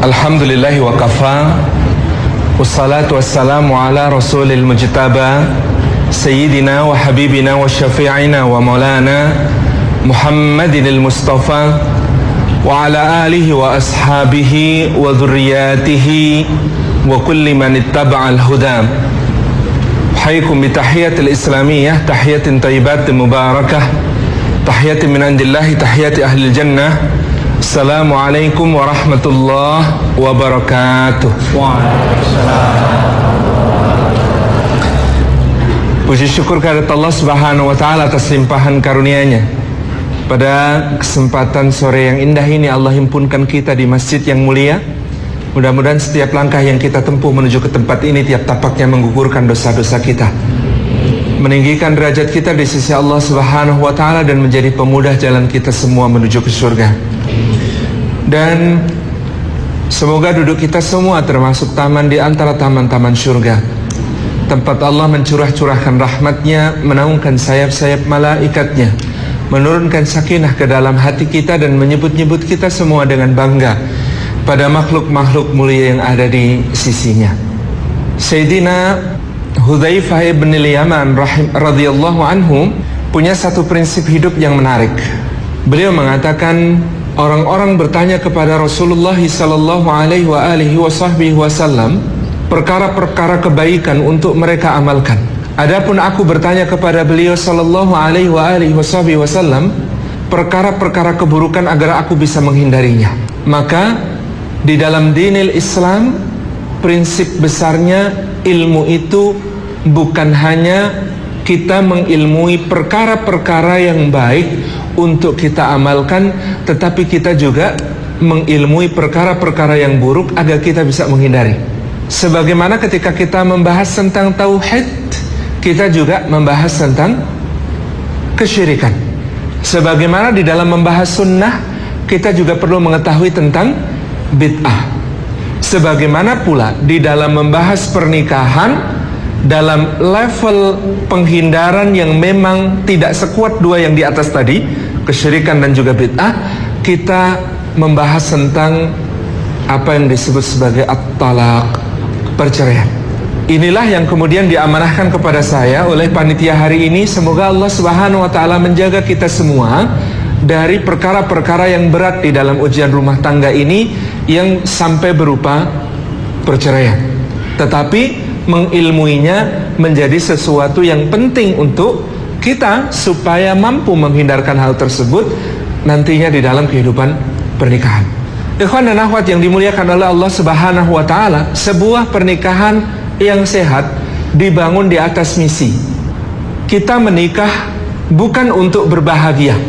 Alhamdulillahi wa kafa. Wassalatu wassalamu ala rasulil mujtaba Sayyidina wa habibina wa syafi'ina wa maulana Muhammadinil Mustafa wa ala alihi wa ashabihi wa dhurriyatihi wa kulli man ittaba'al huda. Hayyakum bi tahiyatil islamiyah, tahiyatin thayyibatin mubarakah, tahiyatin min indillahi, tahiyati ahlil jannah. Assalamualaikum warahmatullahi wabarakatuh. Puji syukur kehadirat Allah Subhanahu wa taala atas limpahan karunia-Nya. Pada kesempatan sore yang indah ini Allah himpunkan kita di masjid yang mulia. Mudah-mudahan setiap langkah yang kita tempuh menuju ke tempat ini, tiap tapaknya menggugurkan dosa-dosa kita, meninggikan derajat kita di sisi Allah Subhanahu wa taala, dan menjadi pemudah jalan kita semua menuju ke surga. Dan semoga duduk kita semua termasuk taman di antara taman-taman surga, tempat Allah mencurah-curahkan rahmatnya, menaungkan sayap-sayap malaikatnya, menurunkan sakinah ke dalam hati kita, dan menyebut-nyebut kita semua dengan bangga pada makhluk-makhluk mulia yang ada di sisinya. Sayyidina Hudzaifah ibn al-Yaman radhiyallahu anhu punya satu prinsip hidup yang menarik. Beliau mengatakan, orang-orang bertanya kepada Rasulullah sallallahu alaihi wasallam perkara-perkara kebaikan untuk mereka amalkan. Adapun aku bertanya kepada beliau sallallahu alaihi wasallam perkara-perkara keburukan agar aku bisa menghindarinya. Maka di dalam dinil Islam, prinsip besarnya ilmu itu bukan hanya kita mengilmui perkara-perkara yang baik untuk kita amalkan, tetapi kita juga mengilmui perkara-perkara yang buruk agar kita bisa menghindari. Sebagaimana ketika kita membahas tentang tauhid, kita juga membahas tentang kesyirikan. Sebagaimana di dalam membahas sunnah, kita juga perlu mengetahui tentang bid'ah. Sebagaimana pula di dalam membahas pernikahan, dalam level penghindaran yang memang tidak sekuat dua yang di atas tadi, kesyirikan dan juga bid'ah, kita membahas tentang apa yang disebut sebagai at-talaq, perceraian. Inilah yang kemudian diamanahkan kepada saya oleh panitia hari ini. Semoga Allah Subhanahu wa taala menjaga kita semua dari perkara-perkara yang berat di dalam ujian rumah tangga ini, yang sampai berupa perceraian. Tetapi mengilmuinya menjadi sesuatu yang penting untuk kita supaya mampu menghindarkan hal tersebut nantinya di dalam kehidupan pernikahan. Ikhwan dan akhwat yang dimuliakan oleh Allah Subhanahu wa taala, sebuah pernikahan yang sehat dibangun di atas misi. Kita menikah bukan untuk berbahagia.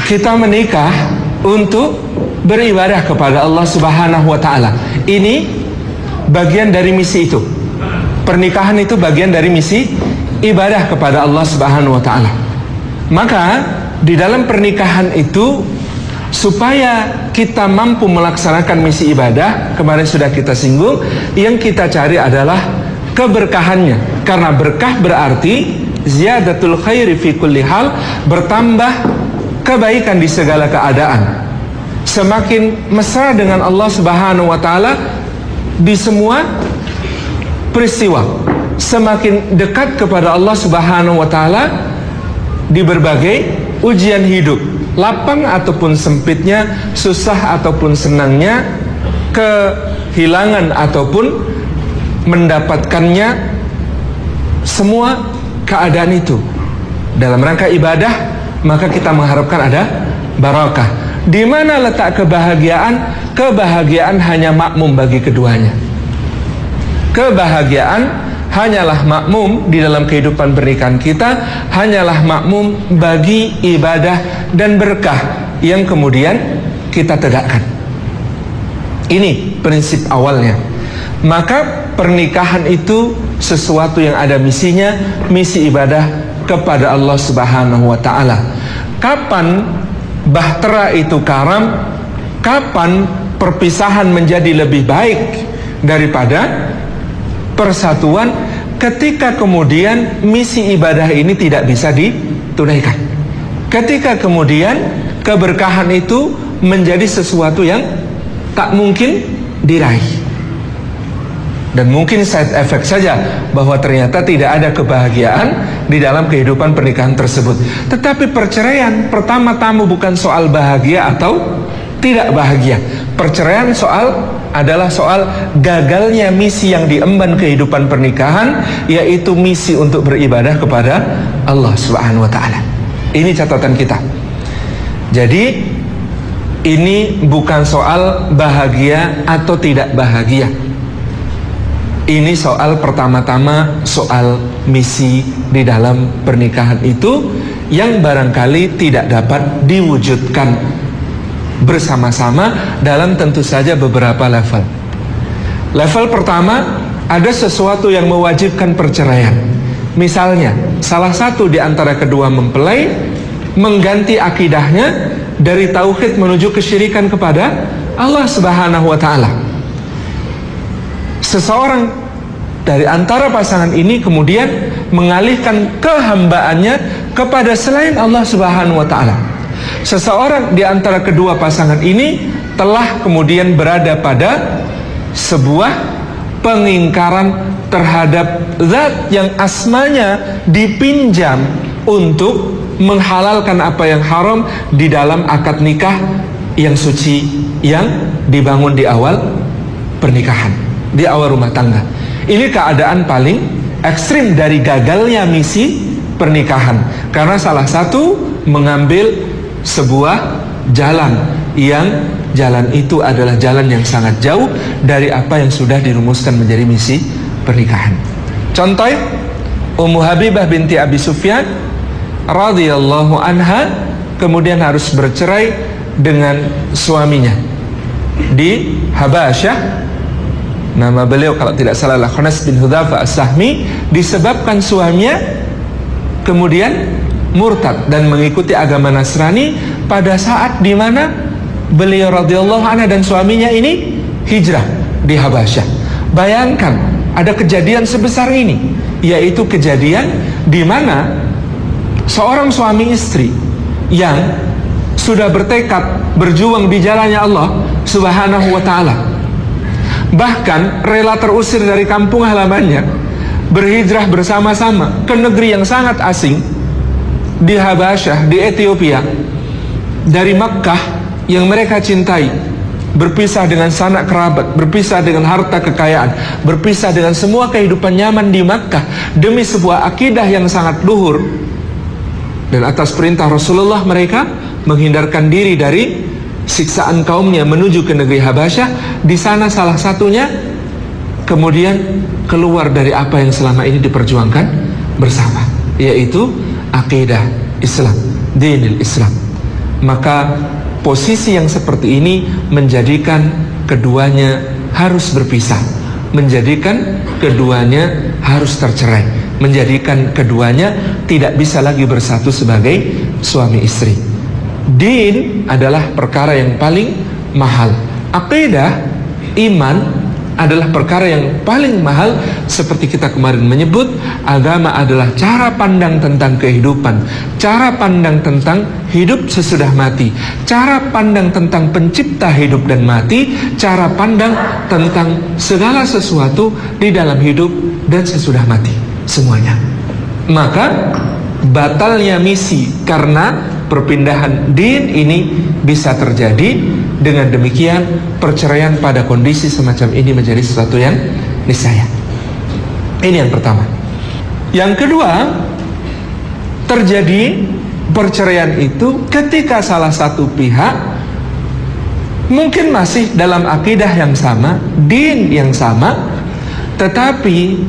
Kita menikah untuk beribadah kepada Allah Subhanahu wa taala. Ini bagian dari misi itu. Pernikahan itu bagian dari misi ibadah kepada Allah Subhanahu wa taala. Maka di dalam pernikahan itu, supaya kita mampu melaksanakan misi ibadah, kemarin sudah kita singgung, yang kita cari adalah keberkahannya. Karena berkah berarti ziyadatul khairi fi kulli hal, bertambah kebaikan di segala keadaan. Semakin mesra dengan Allah Subhanahu wa taala di semua peristiwa, semakin dekat kepada Allah Subhanahu wa taala di berbagai ujian hidup, lapang ataupun sempitnya, susah ataupun senangnya, kehilangan ataupun mendapatkannya, semua keadaan itu dalam rangka ibadah, maka kita mengharapkan ada barakah. Di mana letak kebahagiaan? Kebahagiaan hanya makmum bagi keduanya. Kebahagiaan hanyalah makmum di dalam kehidupan pernikahan kita, hanyalah makmum bagi ibadah dan berkah yang kemudian kita tegakkan. Ini prinsip awalnya. Maka pernikahan itu sesuatu yang ada misinya, misi ibadah kepada Allah Subhanahu wa taala. Kapan bahtera itu karam? Kapan perpisahan menjadi lebih baik daripada persatuan? Ketika kemudian misi ibadah ini tidak bisa ditunaikan. Ketika kemudian keberkahan itu menjadi sesuatu yang tak mungkin diraih. Dan mungkin side effect saja bahwa ternyata tidak ada kebahagiaan di dalam kehidupan pernikahan tersebut. Tetapi perceraian pertama-tama bukan soal bahagia atau tidak bahagia. Perceraian adalah soal gagalnya misi yang diemban kehidupan pernikahan, yaitu misi untuk beribadah kepada Allah Subhanahu wa taala. Ini catatan kita. Jadi ini bukan soal bahagia atau tidak bahagia. Ini soal pertama-tama soal misi di dalam pernikahan itu yang barangkali tidak dapat diwujudkan bersama-sama dalam tentu saja beberapa level. Level pertama, ada sesuatu yang mewajibkan perceraian. Misalnya, salah satu di antara kedua mempelai mengganti akidahnya dari tauhid menuju kesyirikan kepada Allah Subhanahu wa taala. Seseorang dari antara pasangan ini kemudian mengalihkan kehambaannya kepada selain Allah Subhanahu wa taala. Seseorang di antara kedua pasangan ini telah kemudian berada pada sebuah pengingkaran terhadap zat yang asmanya dipinjam untuk menghalalkan apa yang haram di dalam akad nikah yang suci yang dibangun di awal pernikahan, di awal rumah tangga. Ini keadaan paling ekstrim dari gagalnya misi pernikahan, karena salah satu mengambil sebuah jalan yang jalan itu adalah jalan yang sangat jauh dari apa yang sudah dirumuskan menjadi misi pernikahan. Contoh, Ummu Habibah binti Abi Sufyan radhiyallahu anha kemudian harus bercerai dengan suaminya di Habasyah. Nama beliau kalau tidak salah Khunas bin Hudzafa As-Sahmi, disebabkan suaminya kemudian murtad dan mengikuti agama Nasrani pada saat di mana beliau radhiyallahu anha dan suaminya ini hijrah di Habasyah. Bayangkan ada kejadian sebesar ini, yaitu kejadian di mana seorang suami istri yang sudah bertekad berjuang di jalannya Allah Subhanahu wa taala, bahkan rela terusir dari kampung halamannya, berhijrah bersama-sama ke negeri yang sangat asing di Habasyah, di Ethiopia, dari Makkah yang mereka cintai, berpisah dengan sanak kerabat, berpisah dengan harta kekayaan, berpisah dengan semua kehidupan nyaman di Makkah demi sebuah akidah yang sangat luhur. Dan atas perintah Rasulullah mereka menghindarkan diri dari siksaan kaumnya menuju ke negeri Habasyah. Di sana salah satunya kemudian keluar dari apa yang selama ini diperjuangkan bersama, yaitu akidah Islam, dinil Islam. Maka posisi yang seperti ini menjadikan keduanya harus berpisah, menjadikan keduanya harus tercerai, menjadikan keduanya tidak bisa lagi bersatu sebagai suami istri. Din adalah perkara yang paling mahal. Akidah, iman adalah perkara yang paling mahal. Seperti kita kemarin menyebut, agama adalah cara pandang tentang kehidupan, cara pandang tentang hidup sesudah mati, cara pandang tentang pencipta hidup dan mati, cara pandang tentang segala sesuatu di dalam hidup dan sesudah mati, semuanya. Maka batalnya misi karena perpindahan din ini bisa terjadi. Dengan demikian perceraian pada kondisi semacam ini menjadi sesuatu yang niscaya. Ini yang pertama. Yang kedua, terjadi perceraian itu ketika salah satu pihak mungkin masih dalam akidah yang sama, din yang sama, tetapi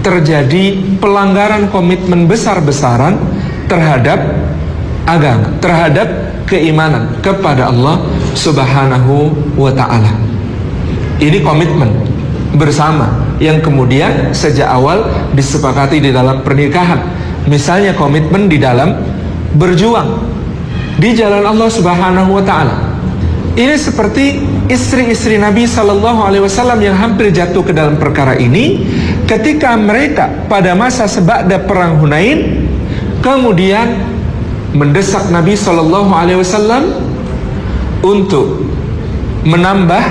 terjadi pelanggaran komitmen besar-besaran terhadap agama, terhadap keimanan kepada Allah Subhanahu wa ta'ala. Ini komitmen bersama yang kemudian sejak awal disepakati di dalam pernikahan. Misalnya komitmen di dalam berjuang di jalan Allah Subhanahu wa ta'ala. Ini seperti istri-istri Nabi SAW yang hampir jatuh ke dalam perkara ini ketika mereka pada masa seba'da perang Hunain kemudian mendesak Nabi SAW untuk menambah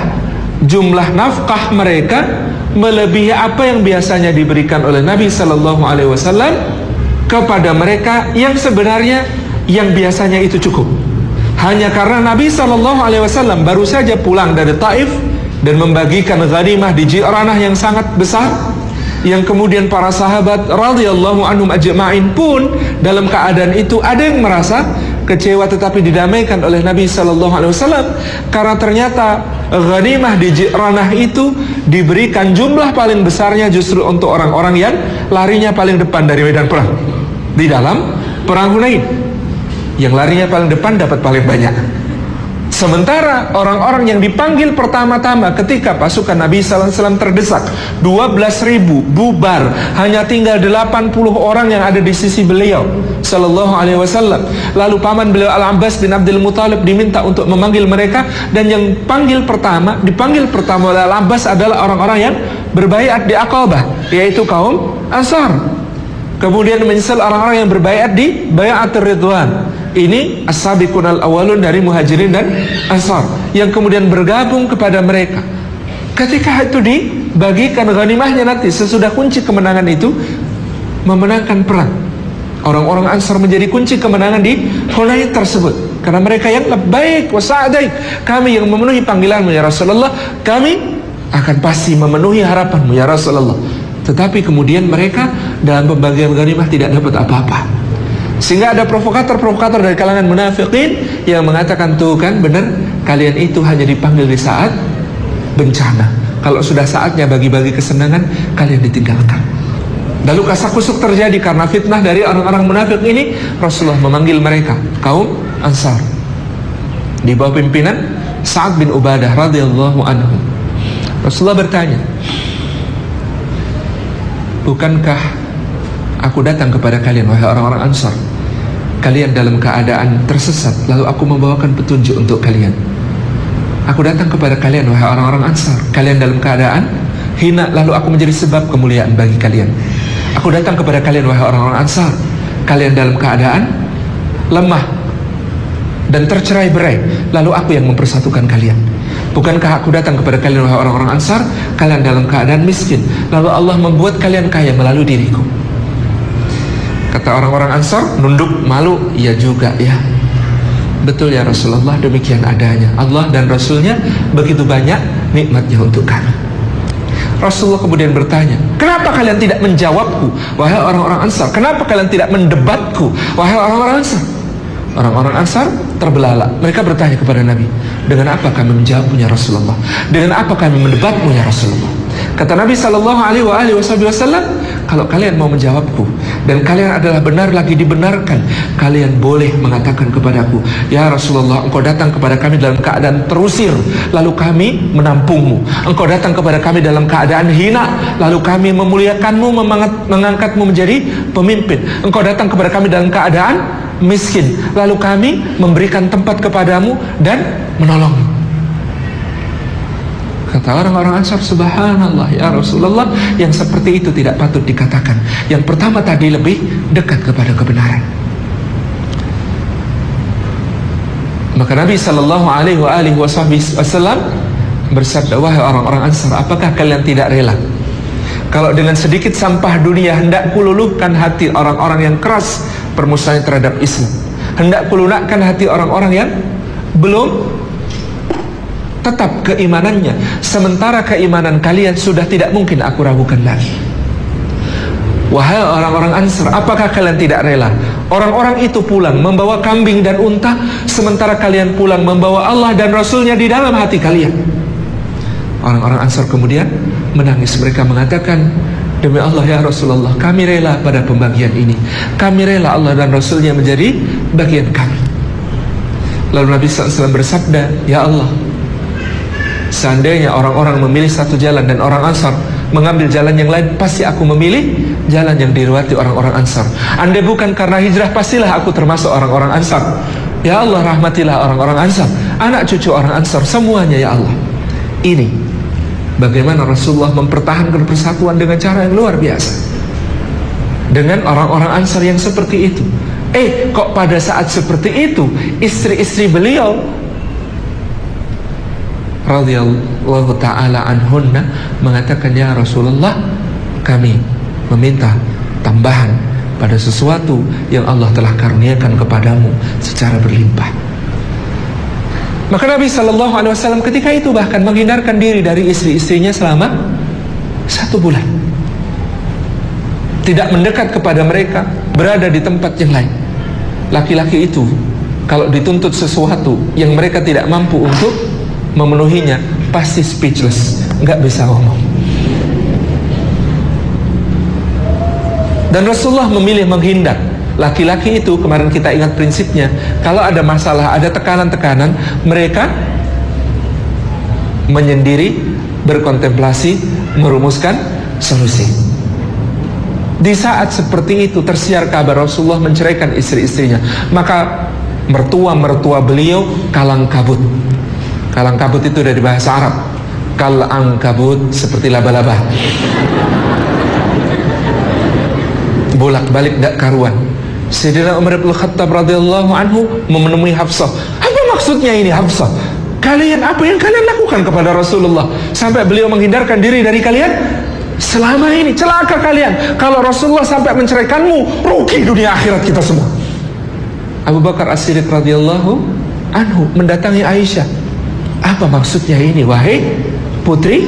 jumlah nafkah mereka melebihi apa yang biasanya diberikan oleh Nabi Sallallahu Alaihi Wasallam kepada mereka yang sebenarnya yang biasanya itu cukup. Hanya karena Nabi Sallallahu Alaihi Wasallam baru saja pulang dari Taif dan membagikan ghanimah di Ji'ranah yang sangat besar, yang kemudian para sahabat radhiyallahu anhum ajma'in pun dalam keadaan itu ada yang merasa kecewa, tetapi didamaikan oleh Nabi Sallallahu Alaihi Wasallam karena ternyata ghanimah di Ji'ranah itu diberikan jumlah paling besarnya justru untuk orang-orang yang larinya paling depan dari medan perang di dalam perang Hunain. Yang larinya paling depan dapat paling banyak. Sementara orang-orang yang dipanggil pertama-tama ketika pasukan Nabi Sallallahu Alaihi Wasallam terdesak 12.000 bubar, hanya tinggal 80 orang yang ada di sisi beliau Sallallahu Alaihi Wasallam. Lalu paman beliau Al-Abbas bin Abdul Muthalib diminta untuk memanggil mereka, dan yang dipanggil pertama oleh Al-Abbas adalah orang-orang yang berbaiat di Aqabah, yaitu kaum Ansar. Kemudian menyusul orang-orang yang berbaiat di Bai'atur Ridwan. Ini as-sabiqun al-awwalun dari Muhajirin dan Ansar yang kemudian bergabung kepada mereka. Ketika itu dibagikan ghanimahnya nanti sesudah kunci kemenangan itu memenangkan perang, orang-orang Ansar menjadi kunci kemenangan di Hunain tersebut karena mereka yang labbaik wa sa'daik, kami yang memenuhi panggilanmu ya Rasulullah, kami akan pasti memenuhi harapanmu ya Rasulullah. Tetapi kemudian mereka dalam pembagian ghanimah tidak dapat apa-apa, sehingga ada provokator-provokator dari kalangan munafikin yang mengatakan, tuh kan benar, kalian itu hanya dipanggil di saat bencana, kalau sudah saatnya bagi-bagi kesenangan kalian ditinggalkan. Lalu kasak-kusuk terjadi karena fitnah dari orang-orang munafik ini. Rasulullah memanggil mereka, kaum Ansar, di bawah pimpinan Sa'ad bin Ubadah radhiyallahu anhu. Rasulullah bertanya, bukankah aku datang kepada kalian wahai orang-orang Ansar, kalian dalam keadaan tersesat, lalu aku membawakan petunjuk untuk kalian. Aku datang kepada kalian wahai orang-orang Ansar, kalian dalam keadaan hina, lalu aku menjadi sebab kemuliaan bagi kalian. Aku datang kepada kalian wahai orang-orang Ansar, kalian dalam keadaan lemah dan tercerai-berai, lalu aku yang mempersatukan kalian. Bukankah aku datang kepada kalian wahai orang-orang Ansar, kalian dalam keadaan miskin, lalu Allah membuat kalian kaya melalui diriku. Kata orang-orang Ansar nunduk malu, iya juga ya, betul ya Rasulullah, demikian adanya. Allah dan Rasulnya begitu banyak nikmatnya untuk kami. Rasulullah kemudian bertanya, kenapa kalian tidak menjawabku wahai orang-orang Ansar? Kenapa kalian tidak mendebatku wahai orang-orang Ansar? Orang-orang Ansar terbelalak. Mereka bertanya kepada Nabi, dengan apa kami menjawabmu ya Rasulullah? Dengan apa kami mendebatmu ya Rasulullah? Kata Nabi Sallallahu Alaihi Wasallam, kalau kalian mau menjawabku dan kalian adalah benar lagi dibenarkan, kalian boleh mengatakan kepadaku, ya Rasulullah, engkau datang kepada kami dalam keadaan terusir, lalu kami menampungmu. Engkau datang kepada kami dalam keadaan hina, lalu kami memuliakanmu, mengangkatmu menjadi pemimpin. Engkau datang kepada kami dalam keadaan miskin, lalu kami memberikan tempat kepadamu dan menolongmu. Kata orang-orang Ansar, subhanallah ya Rasulullah, yang seperti itu tidak patut dikatakan. Yang pertama tadi lebih dekat kepada kebenaran. Maka Nabi Sallallahu Alaihi Wasallam bersabda, wahai orang-orang Ansar, apakah kalian tidak rela kalau dengan sedikit sampah dunia hendak kululuhkan hati orang-orang yang keras permusuhan terhadap Islam, hendak kulunakkan hati orang-orang yang belum tetap keimanannya, sementara keimanan kalian sudah tidak mungkin aku ragukan lagi. Wahai orang-orang Ansar, apakah kalian tidak rela orang-orang itu pulang membawa kambing dan unta, sementara kalian pulang membawa Allah dan Rasulnya di dalam hati kalian? Orang-orang Ansar kemudian menangis. Mereka mengatakan, demi Allah ya Rasulullah, kami rela pada pembagian ini, kami rela Allah dan Rasulnya menjadi bagian kami. Lalu Nabi SAW bersabda, ya Allah, seandainya orang-orang memilih satu jalan dan orang Ansar mengambil jalan yang lain, pasti aku memilih jalan yang dilewati orang-orang Ansar. Andai bukan karena hijrah, pastilah aku termasuk orang-orang Ansar. Ya Allah, rahmatilah orang-orang Ansar, anak cucu orang Ansar, semuanya ya Allah. Ini bagaimana Rasulullah mempertahankan persatuan dengan cara yang luar biasa dengan orang-orang Ansar yang seperti itu. Kok pada saat seperti itu istri-istri beliau radhiyallahu ta'ala anhunna mengatakan, ya Rasulullah, kami meminta tambahan pada sesuatu yang Allah telah karuniakan kepadamu secara berlimpah. Maka Nabi SAW ketika itu bahkan menghindarkan diri dari istri-istrinya selama 1 bulan. Tidak mendekat kepada mereka, berada di tempat yang lain. Laki-laki itu kalau dituntut sesuatu yang mereka tidak mampu untuk memenuhinya, pasti speechless, nggak bisa ngomong. Dan Rasulullah memilih menghindar. Laki-laki itu, kemarin kita ingat prinsipnya, kalau ada masalah, ada tekanan-tekanan, mereka menyendiri, berkontemplasi, merumuskan solusi. Di saat seperti itu tersiar kabar Rasulullah menceraikan istri-istrinya, maka mertua-mertua beliau kalang kabut. Kalang kabut itu dari bahasa Arab, kalang kabut, seperti laba-laba, bolak-balik gak karuan. Sayyidina Umar bin Khattab radhiyallahu anhu menemui Hafsah. Apa maksudnya ini Hafsah? Kalian, apa yang kalian lakukan kepada Rasulullah sampai beliau menghindarkan diri dari kalian? Selama ini celaka kalian. Kalau Rasulullah sampai menceraikanmu, rugi dunia akhirat kita semua. Abu Bakar As-Siddiq radhiyallahu anhu mendatangi Aisyah. Apa maksudnya ini wahai putri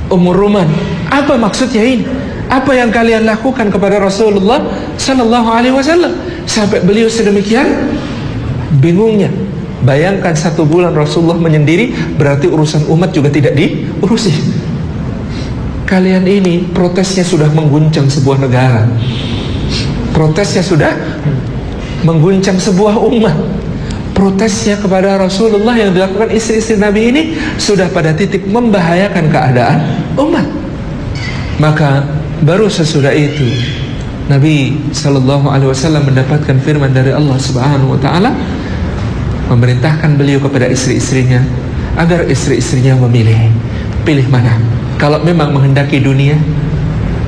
Ummur Ruman? Apa maksudnya ini? Apa yang kalian lakukan kepada Rasulullah sallallahu alaihi wasallam sampai beliau sedemikian bingungnya? Bayangkan 1 bulan Rasulullah menyendiri, berarti urusan umat juga tidak diurusi. Kalian ini protesnya sudah mengguncang sebuah negara. Protesnya sudah mengguncang sebuah umat. Protesnya kepada Rasulullah yang dilakukan istri-istri Nabi ini sudah pada titik membahayakan keadaan umat. Maka baru sesudah itu Nabi SAW mendapatkan firman dari Allah Subhanahu wa ta'ala, memerintahkan beliau kepada istri-istrinya agar istri-istrinya memilih. Pilih mana? Kalau memang menghendaki dunia,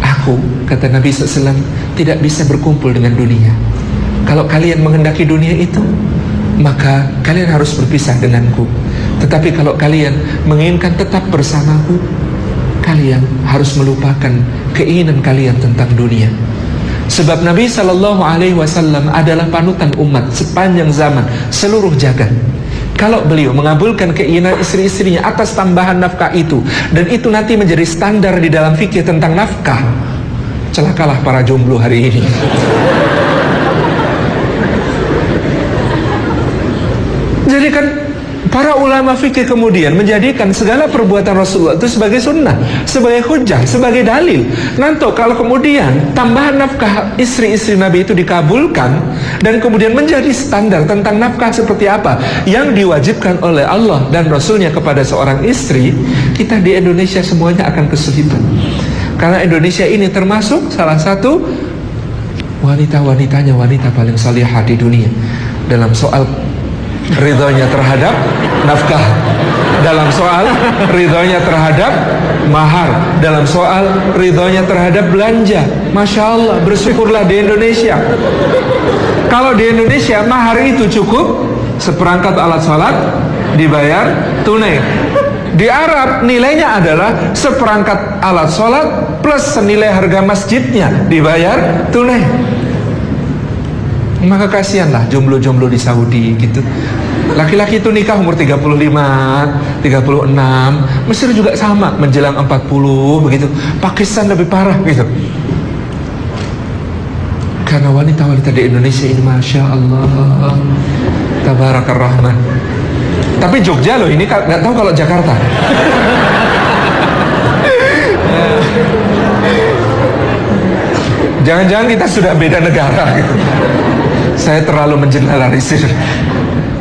aku, kata Nabi SAW, tidak bisa berkumpul dengan dunia. Kalau kalian menghendaki dunia itu, maka kalian harus berpisah denganku. Tetapi kalau kalian menginginkan tetap bersamaku, kalian harus melupakan keinginan kalian tentang dunia. Sebab Nabi SAW adalah panutan umat sepanjang zaman, seluruh jagat. Kalau beliau mengabulkan keinginan istri-istrinya atas tambahan nafkah itu, dan itu nanti menjadi standar di dalam fikih tentang nafkah, celakalah para jomblo hari ini. Jadi kan para ulama fikih kemudian menjadikan segala perbuatan Rasulullah itu sebagai sunnah, sebagai hujjah, sebagai dalil. Nanti kalau kemudian tambahan nafkah istri-istri Nabi itu dikabulkan dan kemudian menjadi standar tentang nafkah seperti apa yang diwajibkan oleh Allah dan Rasulnya kepada seorang istri, kita di Indonesia semuanya akan kesulitan. Karena Indonesia ini termasuk salah satu wanita-wanitanya wanita paling salihah di dunia dalam soal ridhonya terhadap nafkah, dalam soal ridhonya terhadap mahar, dalam soal ridhonya terhadap belanja. Masya Allah, bersyukurlah di Indonesia. Kalau di Indonesia mahar itu cukup seperangkat alat sholat dibayar tunai. Di Arab nilainya adalah seperangkat alat sholat plus senilai harga masjidnya dibayar tunai. Maka kasihanlah jomblo-jomblo di Saudi gitu. Laki-laki itu nikah umur 35, 36. Mesir juga sama, menjelang 40 begitu. Pakistan lebih parah gitu. Karena wanita-wanita di Indonesia ini Masya Allah, Tabarakar Rahman. Tapi Jogja loh ini, gak tahu kalau Jakarta. Jangan-jangan kita sudah beda negara gitu. Saya terlalu mengeneralisir.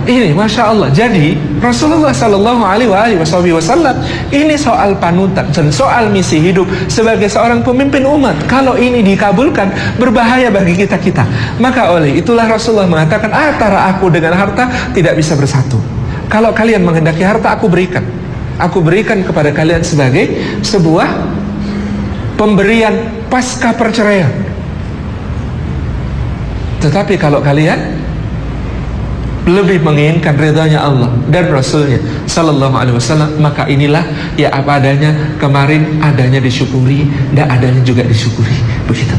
Ini Masya Allah. Jadi Rasulullah Sallallahu Alaihi Wasallam ini soal panutan dan soal misi hidup sebagai seorang pemimpin umat. Kalau ini dikabulkan, berbahaya bagi kita-kita. Maka oleh itulah Rasulullah mengatakan, antara aku dengan harta tidak bisa bersatu. Kalau kalian menghendaki harta, aku berikan. Aku berikan kepada kalian sebagai sebuah pemberian pasca perceraian. Tetapi kalau kalian lebih menginginkan ridhanya Allah dan Rasulnya Sallallahu Alaihi Wasallam, maka inilah ya apa adanya. Kemarin adanya disyukuri dan adanya juga disyukuri. Begitu.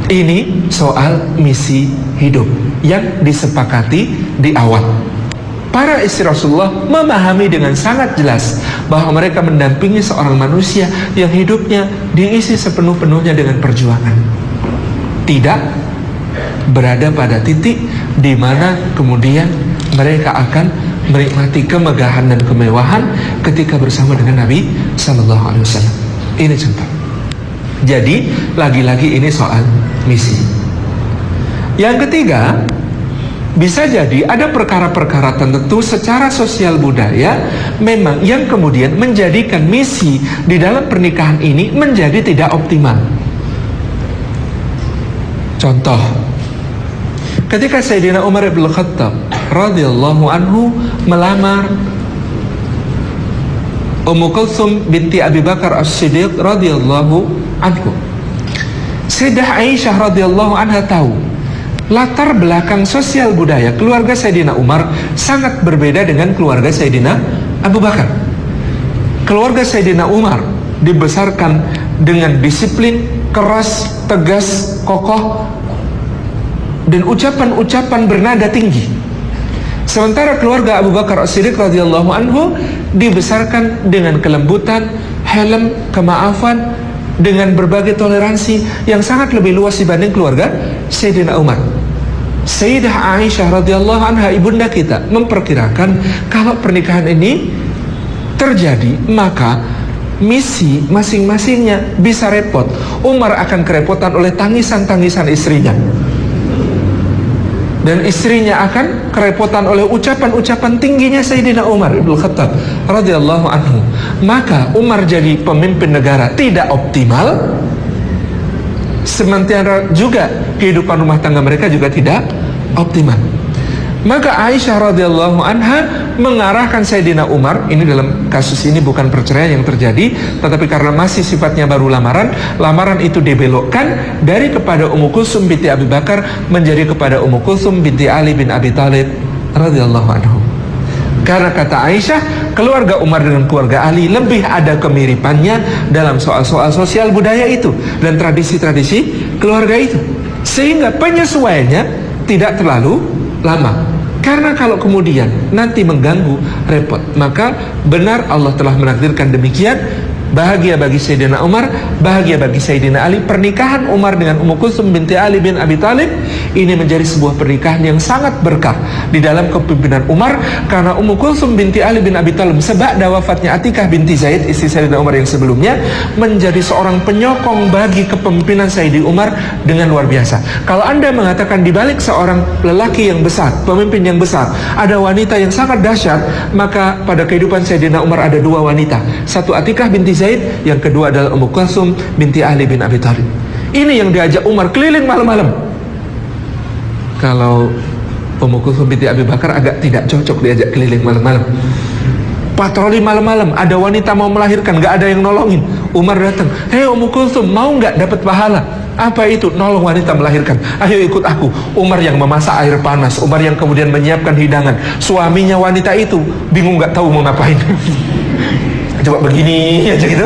Ini soal misi hidup yang disepakati di awal. Para istri Rasulullah memahami dengan sangat jelas bahwa mereka mendampingi seorang manusia yang hidupnya diisi sepenuh-penuhnya dengan perjuangan. Tidak berada pada titik di mana kemudian mereka akan menikmati kemegahan dan kemewahan ketika bersama dengan Nabi Sallallahu Alaihi Wasallam. Ini contoh. Jadi lagi-lagi ini soal misi. Yang ketiga, bisa jadi ada perkara-perkara tertentu secara sosial budaya memang yang kemudian menjadikan misi di dalam pernikahan ini menjadi tidak optimal. Contoh, ketika Sayyidina Umar bin Khattab radhiyallahu anhu melamar Ummu Kulthum binti Abi Bakar As-Siddiq radhiyallahu anhu, Sayyidah Aisyah radhiyallahu anha tahu latar belakang sosial budaya keluarga Sayyidina Umar sangat berbeda dengan keluarga Sayyidina Abu Bakar. Keluarga Sayyidina Umar dibesarkan dengan disiplin, keras, tegas, kokoh, dan ucapan-ucapan bernada tinggi. Sementara keluarga Abu Bakar As-Siddiq radhiyallahu anhu dibesarkan dengan kelembutan, helm, kemaafan, dengan berbagai toleransi yang sangat lebih luas dibanding keluarga Sayyidina Umar. Sayyidah Aisyah radhiyallahu anha, ibunda kita, memperkirakan kalau pernikahan ini terjadi maka misi masing-masingnya bisa repot. Umar akan kerepotan oleh tangisan-tangisan istrinya, dan istrinya akan kerepotan oleh ucapan-ucapan tingginya Sayyidina Umar ibn Khattab radhiyallahu anhu. Maka Umar jadi pemimpin negara tidak optimal, sementara juga kehidupan rumah tangga mereka juga tidak optimal. Maka Aisyah radhiyallahu anha mengarahkan Sayyidina Umar, ini dalam kasus ini bukan perceraian yang terjadi, tetapi karena masih sifatnya baru lamaran itu dibelokkan dari kepada Ummu Kulthum binti Abi Bakar menjadi kepada Ummu Kulthum binti Ali bin Abi Thalib radhiyallahu anhu. Karena kata Aisyah, keluarga Umar dengan keluarga Ali lebih ada kemiripannya dalam soal-soal sosial budaya itu dan tradisi-tradisi keluarga itu, sehingga penyesuaiannya tidak terlalu lama. Karena kalau kemudian nanti mengganggu, repot. Maka benar Allah telah menakdirkan demikian. Bahagia bagi Sayyidina Umar, bahagia bagi Sayyidina Ali. Pernikahan Umar dengan Ummu Kulthum binti Ali bin Abi Thalib ini menjadi sebuah pernikahan yang sangat berkah di dalam kepemimpinan Umar. Karena Ummu Kulthum binti Ali bin Abi Thalib sebada wafatnya Atikah binti Zaid, istri Sayyidina Umar yang sebelumnya, menjadi seorang penyokong bagi kepemimpinan Sayyidina Umar dengan luar biasa. Kalau Anda mengatakan di balik seorang lelaki yang besar, pemimpin yang besar, ada wanita yang sangat dahsyat, maka pada kehidupan Sayyidina Umar ada dua wanita. Satu Atikah binti Zaid, yang kedua adalah Ummu Kulthum binti Ali bin Abi Thalib. Ini yang diajak Umar keliling malam-malam. Kalau Ummu Kulthum binti Abi Bakar agak tidak cocok diajak keliling malam-malam. Patroli malam-malam, ada wanita mau melahirkan, gak ada yang nolongin. Umar datang, hei Ummu Kulthum, mau gak dapat pahala? Apa itu? Nolong wanita melahirkan. Ayo ikut aku. Umar yang memasak air panas, Umar yang kemudian menyiapkan hidangan. Suaminya wanita itu bingung gak tahu mau ngapain. Coba begini aja gitu.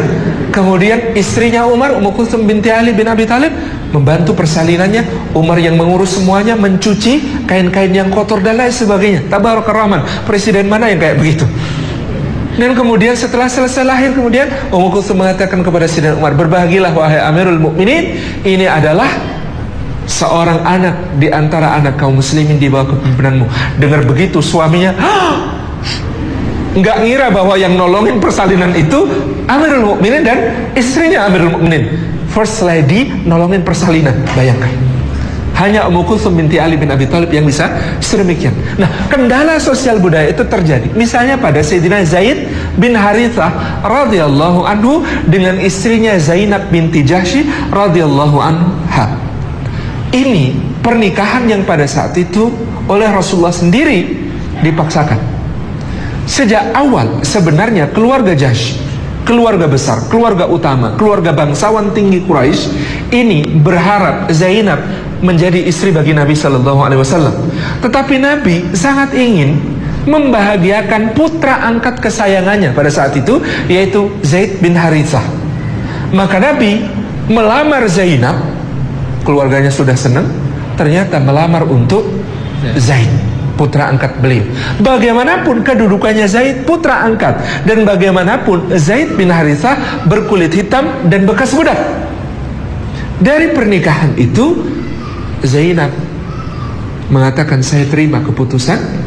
Kemudian istrinya Umar, Ummu Kulthum binti Ali bin Abi Thalib, membantu persalinannya. Umar yang mengurus semuanya, mencuci kain-kain yang kotor dan lain sebagainya. Tabarakar Rahman, presiden mana yang kayak begitu? Dan kemudian setelah selesai lahir, kemudian Ummu Kulthum mengatakan kepada Sayyidina Umar, berbahagialah wahai Amirul Mukminin, ini adalah seorang anak di antara anak kaum muslimin di bawah kepemimpinanmu. Dengar begitu suaminya nggak ngira bahwa yang nolongin persalinan itu Amirul Mukminin dan istrinya Amirul Mukminin. First lady nolongin persalinan, bayangkan. Hanya Ummu Kulthum binti Ali bin Abi Thalib yang bisa sedemikian. Nah, kendala sosial budaya itu terjadi. Misalnya pada Sayyidina Zaid bin Harithah radhiyallahu anhu dengan istrinya Zainab binti Jahsy radhiyallahu anha. Ini pernikahan yang pada saat itu oleh Rasulullah sendiri dipaksakan. Sejak awal sebenarnya keluarga Jahsy, keluarga besar, keluarga utama, keluarga bangsawan tinggi Quraisy ini berharap Zainab menjadi istri bagi Nabi Shallallahu Alaihi Wasallam. Tetapi Nabi sangat ingin membahagiakan putra angkat kesayangannya pada saat itu, yaitu Zaid bin Harithah. Maka Nabi melamar Zainab, keluarganya sudah senang, ternyata melamar untuk Zaid, putra angkat beliau. Bagaimanapun kedudukannya Zaid putra angkat, dan bagaimanapun Zaid bin Harithah berkulit hitam dan bekas budak. Dari pernikahan itu Zainab mengatakan, saya terima keputusan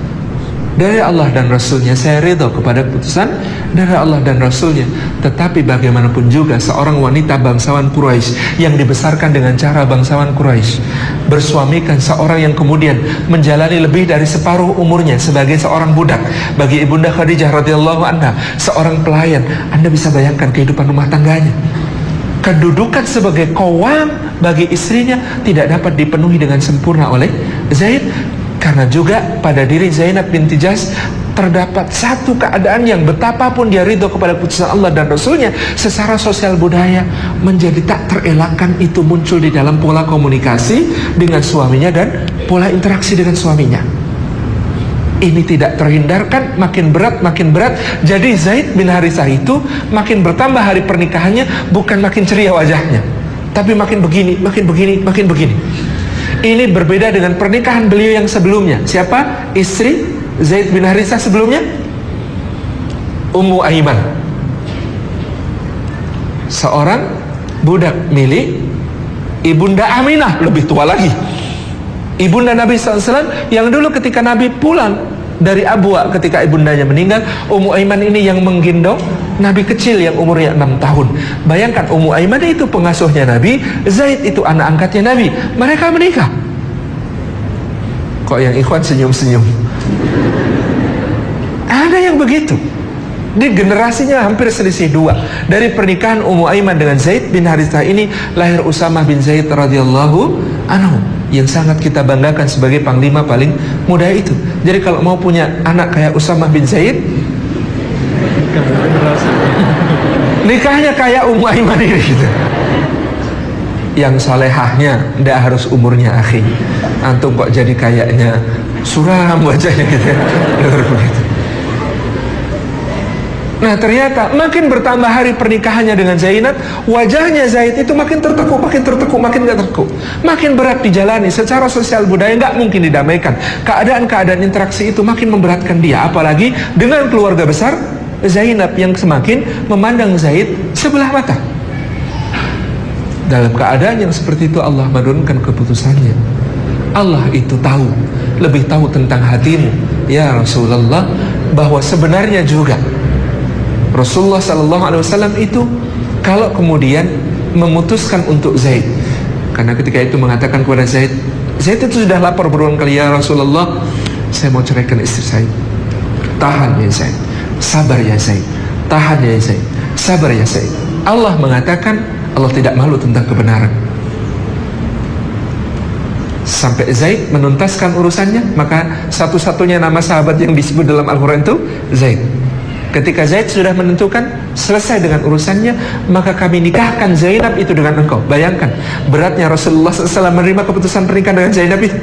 dari Allah dan Rasulnya, saya ridho kepada keputusan dari Allah dan Rasulnya. Tetapi bagaimanapun juga seorang wanita bangsawan Quraisy yang dibesarkan dengan cara bangsawan Quraisy, bersuamikan seorang yang kemudian menjalani lebih dari separuh umurnya sebagai seorang budak. Bagi Ibunda Khadijah radhiyallahu anha, seorang pelayan, Anda bisa bayangkan kehidupan rumah tangganya. Kedudukan sebagai qawwam bagi istrinya tidak dapat dipenuhi dengan sempurna oleh Zaid. Karena juga pada diri Zainab binti Jahsy terdapat satu keadaan yang betapapun dia ridho kepada keputusan Allah dan Rasulnya, secara sosial budaya menjadi tak terelakkan itu muncul di dalam pola komunikasi dengan suaminya dan pola interaksi dengan suaminya. Ini tidak terhindarkan, makin berat. Jadi Zaid bin Harithah itu makin bertambah hari pernikahannya, bukan makin ceria wajahnya, tapi makin begini. Ini berbeda dengan pernikahan beliau yang sebelumnya. Siapa istri Zaid bin Harithah sebelumnya? Ummu Aiman, seorang budak milik Ibunda Aminah, lebih tua lagi, ibunda Nabi SAW, yang dulu ketika Nabi pulang dari Abwa ketika ibundanya meninggal, Ummu Aiman ini yang menggendong Nabi kecil yang umurnya 6 tahun. Bayangkan, Ummu Aiman itu pengasuhnya Nabi, Zaid itu anak angkatnya Nabi. Mereka menikah. Kok yang ikhwan senyum-senyum? Ada yang begitu. Di generasinya hampir selisih 2. Dari pernikahan Ummu Aiman dengan Zaid bin Harithah ini lahir Usamah bin Zaid radhiyallahu anhu, yang sangat kita banggakan sebagai panglima paling muda itu. Jadi kalau mau punya anak kayak Usamah bin Zaid, nikahnya kayak Ummu Aiman ini gitu. Yang salehahnya tidak harus umurnya akhi. Antum kok jadi kayaknya suram wajahnya gitu ya. Nah ternyata makin bertambah hari pernikahannya dengan Zainab, wajahnya Zaid itu makin tertekuk, makin gak tertekuk, makin berat dijalani. Secara sosial budaya gak mungkin didamaikan. Keadaan-keadaan interaksi itu makin memberatkan dia, apalagi dengan keluarga besar Zainab yang semakin memandang Zaid sebelah mata. Dalam keadaan yang seperti itu Allah menurunkan keputusannya. Allah itu tahu, lebih tahu tentang hatimu ya Rasulullah, bahwa sebenarnya juga Rasulullah SAW itu kalau kemudian memutuskan untuk Zaid, karena ketika itu mengatakan kepada Zaid itu sudah lapor berulang kali, ya Rasulullah, saya mau ceraikan istri saya. Tahan ya Zaid, sabar ya Zaid, tahan ya Zaid, sabar ya Zaid. Allah mengatakan Allah tidak malu tentang kebenaran. Sampai Zaid menuntaskan urusannya, maka satu-satunya nama sahabat yang disebut dalam Al-Quran itu Zaid. Ketika Zaid sudah menentukan selesai dengan urusannya, maka kami nikahkan Zainab itu dengan engkau. Bayangkan beratnya Rasulullah SAW menerima keputusan pernikahan dengan Zainab itu.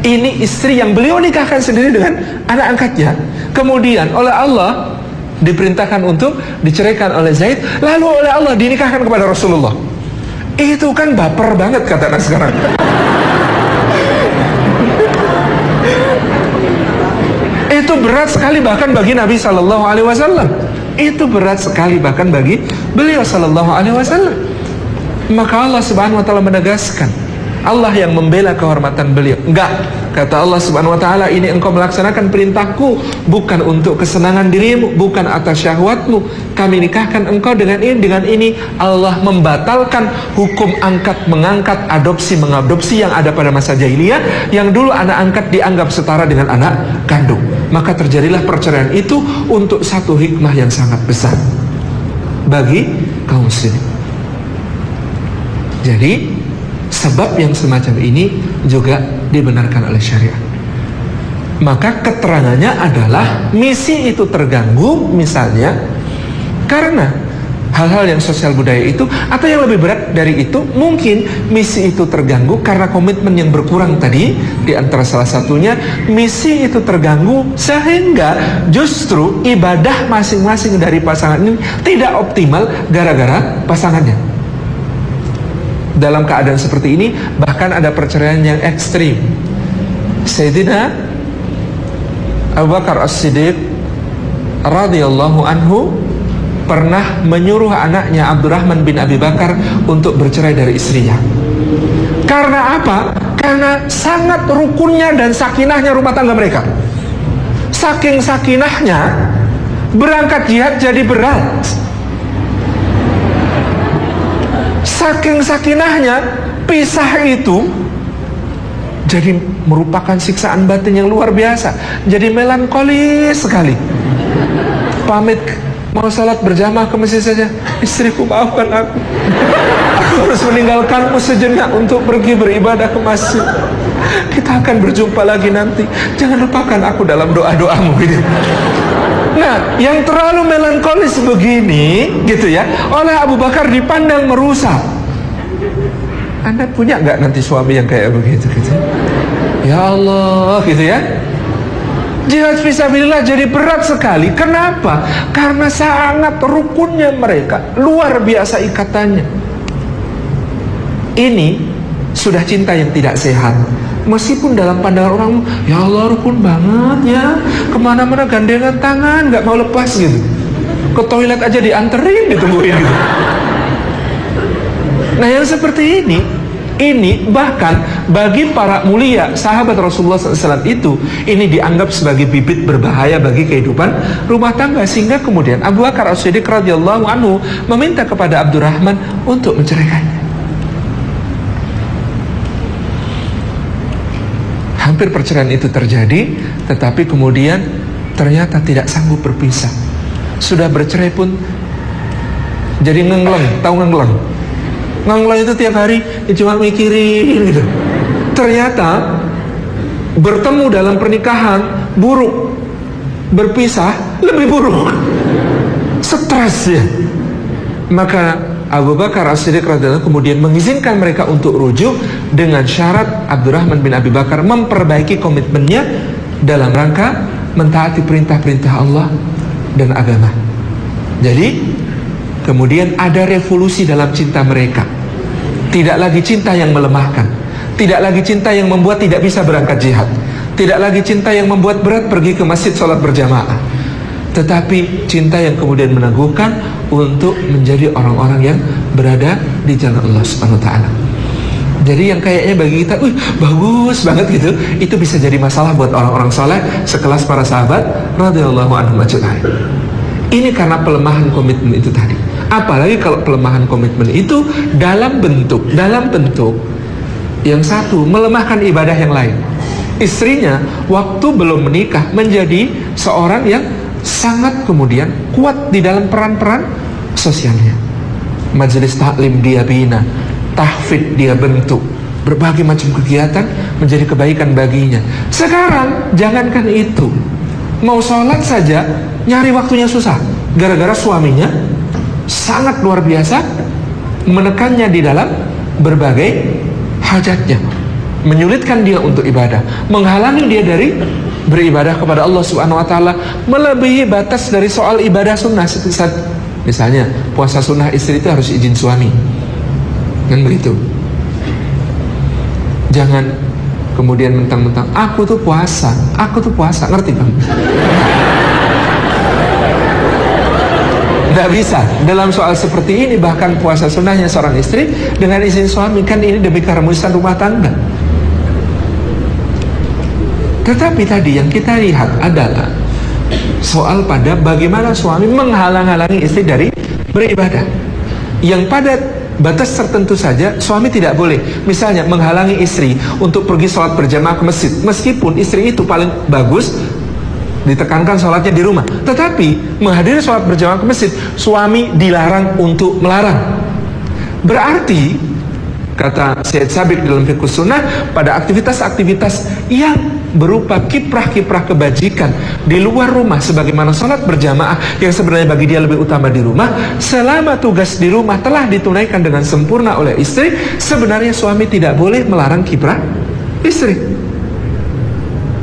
Ini istri yang beliau nikahkan sendiri dengan anak angkatnya, kemudian oleh Allah diperintahkan untuk diceraikan oleh Zaid, lalu oleh Allah dinikahkan kepada Rasulullah. Itu kan baper banget kata anak sekarang. Itu berat sekali bahkan bagi Nabi Sallallahu Alaihi Wasallam. Itu berat sekali bahkan bagi beliau Sallallahu Alaihi Wasallam. Maka Allah Subhanahu Wa Taala menegaskan, Allah yang membela kehormatan beliau. Enggak, kata Allah Subhanahu Wa Taala, ini engkau melaksanakan perintahku bukan untuk kesenangan dirimu, bukan atas syahwatmu. Kami nikahkan engkau dengan ini. Allah membatalkan hukum angkat mengangkat, adopsi mengadopsi yang ada pada masa jahiliyah, yang dulu anak angkat dianggap setara dengan anak kandung. Maka terjadilah perceraian itu untuk satu hikmah yang sangat besar bagi kaum muslimin. Jadi sebab yang semacam ini juga dibenarkan oleh syariat. Maka keterangannya adalah misi itu terganggu misalnya karena hal-hal yang sosial budaya itu, atau yang lebih berat dari itu, mungkin misi itu terganggu karena komitmen yang berkurang tadi. Di antara salah satunya, misi itu terganggu sehingga justru ibadah masing-masing dari pasangan ini tidak optimal gara-gara pasangannya. Dalam keadaan seperti ini, bahkan ada perceraian yang ekstrim. Sayyidina Abu Bakar As-Siddiq radhiyallahu anhu pernah menyuruh anaknya Abdurrahman bin Abi Bakar untuk bercerai dari istrinya. Karena apa? Karena sangat rukunnya dan sakinahnya rumah tangga mereka. Saking sakinahnya, berangkat jihad jadi berat. Saking sakinahnya, pisah itu jadi merupakan siksaan batin yang luar biasa. Jadi melankolis sekali. Pamit mau salat berjamaah ke masjid saja, istriku maafkan aku. Aku harus meninggalkanmu sejenak untuk pergi beribadah ke masjid. Kita akan berjumpa lagi nanti. Jangan lupakan aku dalam doa-doamu gitu. Nah, yang terlalu melankolis begini gitu ya, oleh Abu Bakar dipandang merusak. Anda punya nggak nanti suami yang kayak begitu gitu? Ya Allah gitu ya. Jihad fisabilillah jadi berat sekali. Kenapa? Karena sangat rukunnya mereka, luar biasa ikatannya. Ini sudah cinta yang tidak sehat. Meskipun dalam pandangan orang, ya Allah rukun banget ya, kemana-mana gandengan tangan, nggak mau lepas gitu. Ke toilet aja dianterin, ditungguin gitu. Nah yang seperti ini bahkan bagi para mulia sahabat Rasulullah SAW ini dianggap sebagai bibit berbahaya bagi kehidupan rumah tangga, sehingga kemudian Abu Bakar As-Siddiq radhiyallahu anhu meminta kepada Abdurrahman untuk menceraikannya. Hampir perceraian itu terjadi, tetapi kemudian ternyata tidak sanggup berpisah. Sudah bercerai pun jadi ngengleng, tahu ngengleng? Ngengleng itu tiap hari cuma mikirin gitu. Ternyata bertemu dalam pernikahan buruk, berpisah lebih buruk, stres ya. Maka Abu Bakar As-Siddiq radhiyallahu anhu kemudian mengizinkan mereka untuk rujuk dengan syarat Abdurrahman bin Abi Bakar memperbaiki komitmennya dalam rangka mentaati perintah-perintah Allah dan agama. Jadi kemudian ada revolusi dalam cinta mereka. Tidak lagi cinta yang melemahkan, tidak lagi cinta yang membuat tidak bisa berangkat jihad, tidak lagi cinta yang membuat berat pergi ke masjid sholat berjamaah, tetapi cinta yang kemudian meneguhkan untuk menjadi orang-orang yang berada di jalan Allah Subhanahu wa ta'ala. Jadi yang kayaknya bagi kita, bagus banget gitu, itu bisa jadi masalah buat orang-orang soleh sekelas para sahabat radhiyallahu anhum ajma'in. Ini karena pelemahan komitmen itu tadi. Apalagi kalau pelemahan komitmen itu dalam bentuk yang satu melemahkan ibadah yang lain. Istrinya waktu belum menikah menjadi seorang yang sangat kemudian kuat di dalam peran-peran sosialnya. Majelis taklim dia bina, tahfidz dia bentuk, berbagai macam kegiatan menjadi kebaikan baginya. Sekarang jangankan itu, mau sholat saja nyari waktunya susah, gara-gara suaminya sangat luar biasa menekannya di dalam berbagai hajatnya, menyulitkan dia untuk ibadah, menghalangi dia dari beribadah kepada Allah Subhanahu wa ta'ala, melebihi batas dari soal ibadah sunnah. Misalnya puasa sunnah istri itu harus izin suami, kan begitu. Jangan kemudian mentang-mentang aku tuh puasa, ngerti kan? Tidak bisa dalam soal seperti ini. Bahkan puasa sunnahnya seorang istri dengan izin suami, kan ini demi keharmonisan rumah tangga. Tetapi tadi yang kita lihat adalah soal pada bagaimana suami menghalang-halangi istri dari beribadah, yang pada batas tertentu saja suami tidak boleh. Misalnya menghalangi istri untuk pergi sholat berjamaah ke masjid, meskipun istri itu paling bagus ditekankan sholatnya di rumah, tetapi menghadiri sholat berjamaah ke masjid, suami dilarang untuk melarang. Berarti kata Syed Sabiq dalam Fiqh Sunnah, pada aktivitas-aktivitas yang berupa kiprah-kiprah kebajikan di luar rumah, sebagaimana sholat berjamaah yang sebenarnya bagi dia lebih utama di rumah. Selama tugas di rumah telah ditunaikan dengan sempurna oleh istri, sebenarnya suami tidak boleh melarang kiprah istri.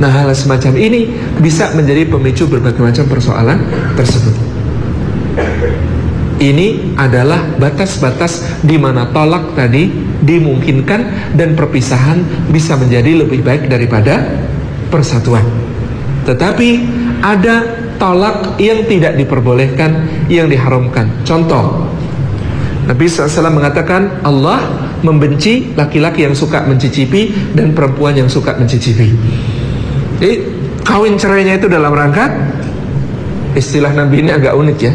Nah, hal semacam ini bisa menjadi pemicu berbagai macam persoalan tersebut. Ini adalah batas-batas di mana tolak tadi dimungkinkan dan perpisahan bisa menjadi lebih baik daripada persatuan. Tetapi ada tolak yang tidak diperbolehkan, yang diharamkan. Contoh, Nabi SAW mengatakan Allah membenci laki-laki yang suka mencicipi dan perempuan yang suka mencicipi. Jadi kawin cerainya itu dalam rangka, istilah Nabi ini agak unik ya,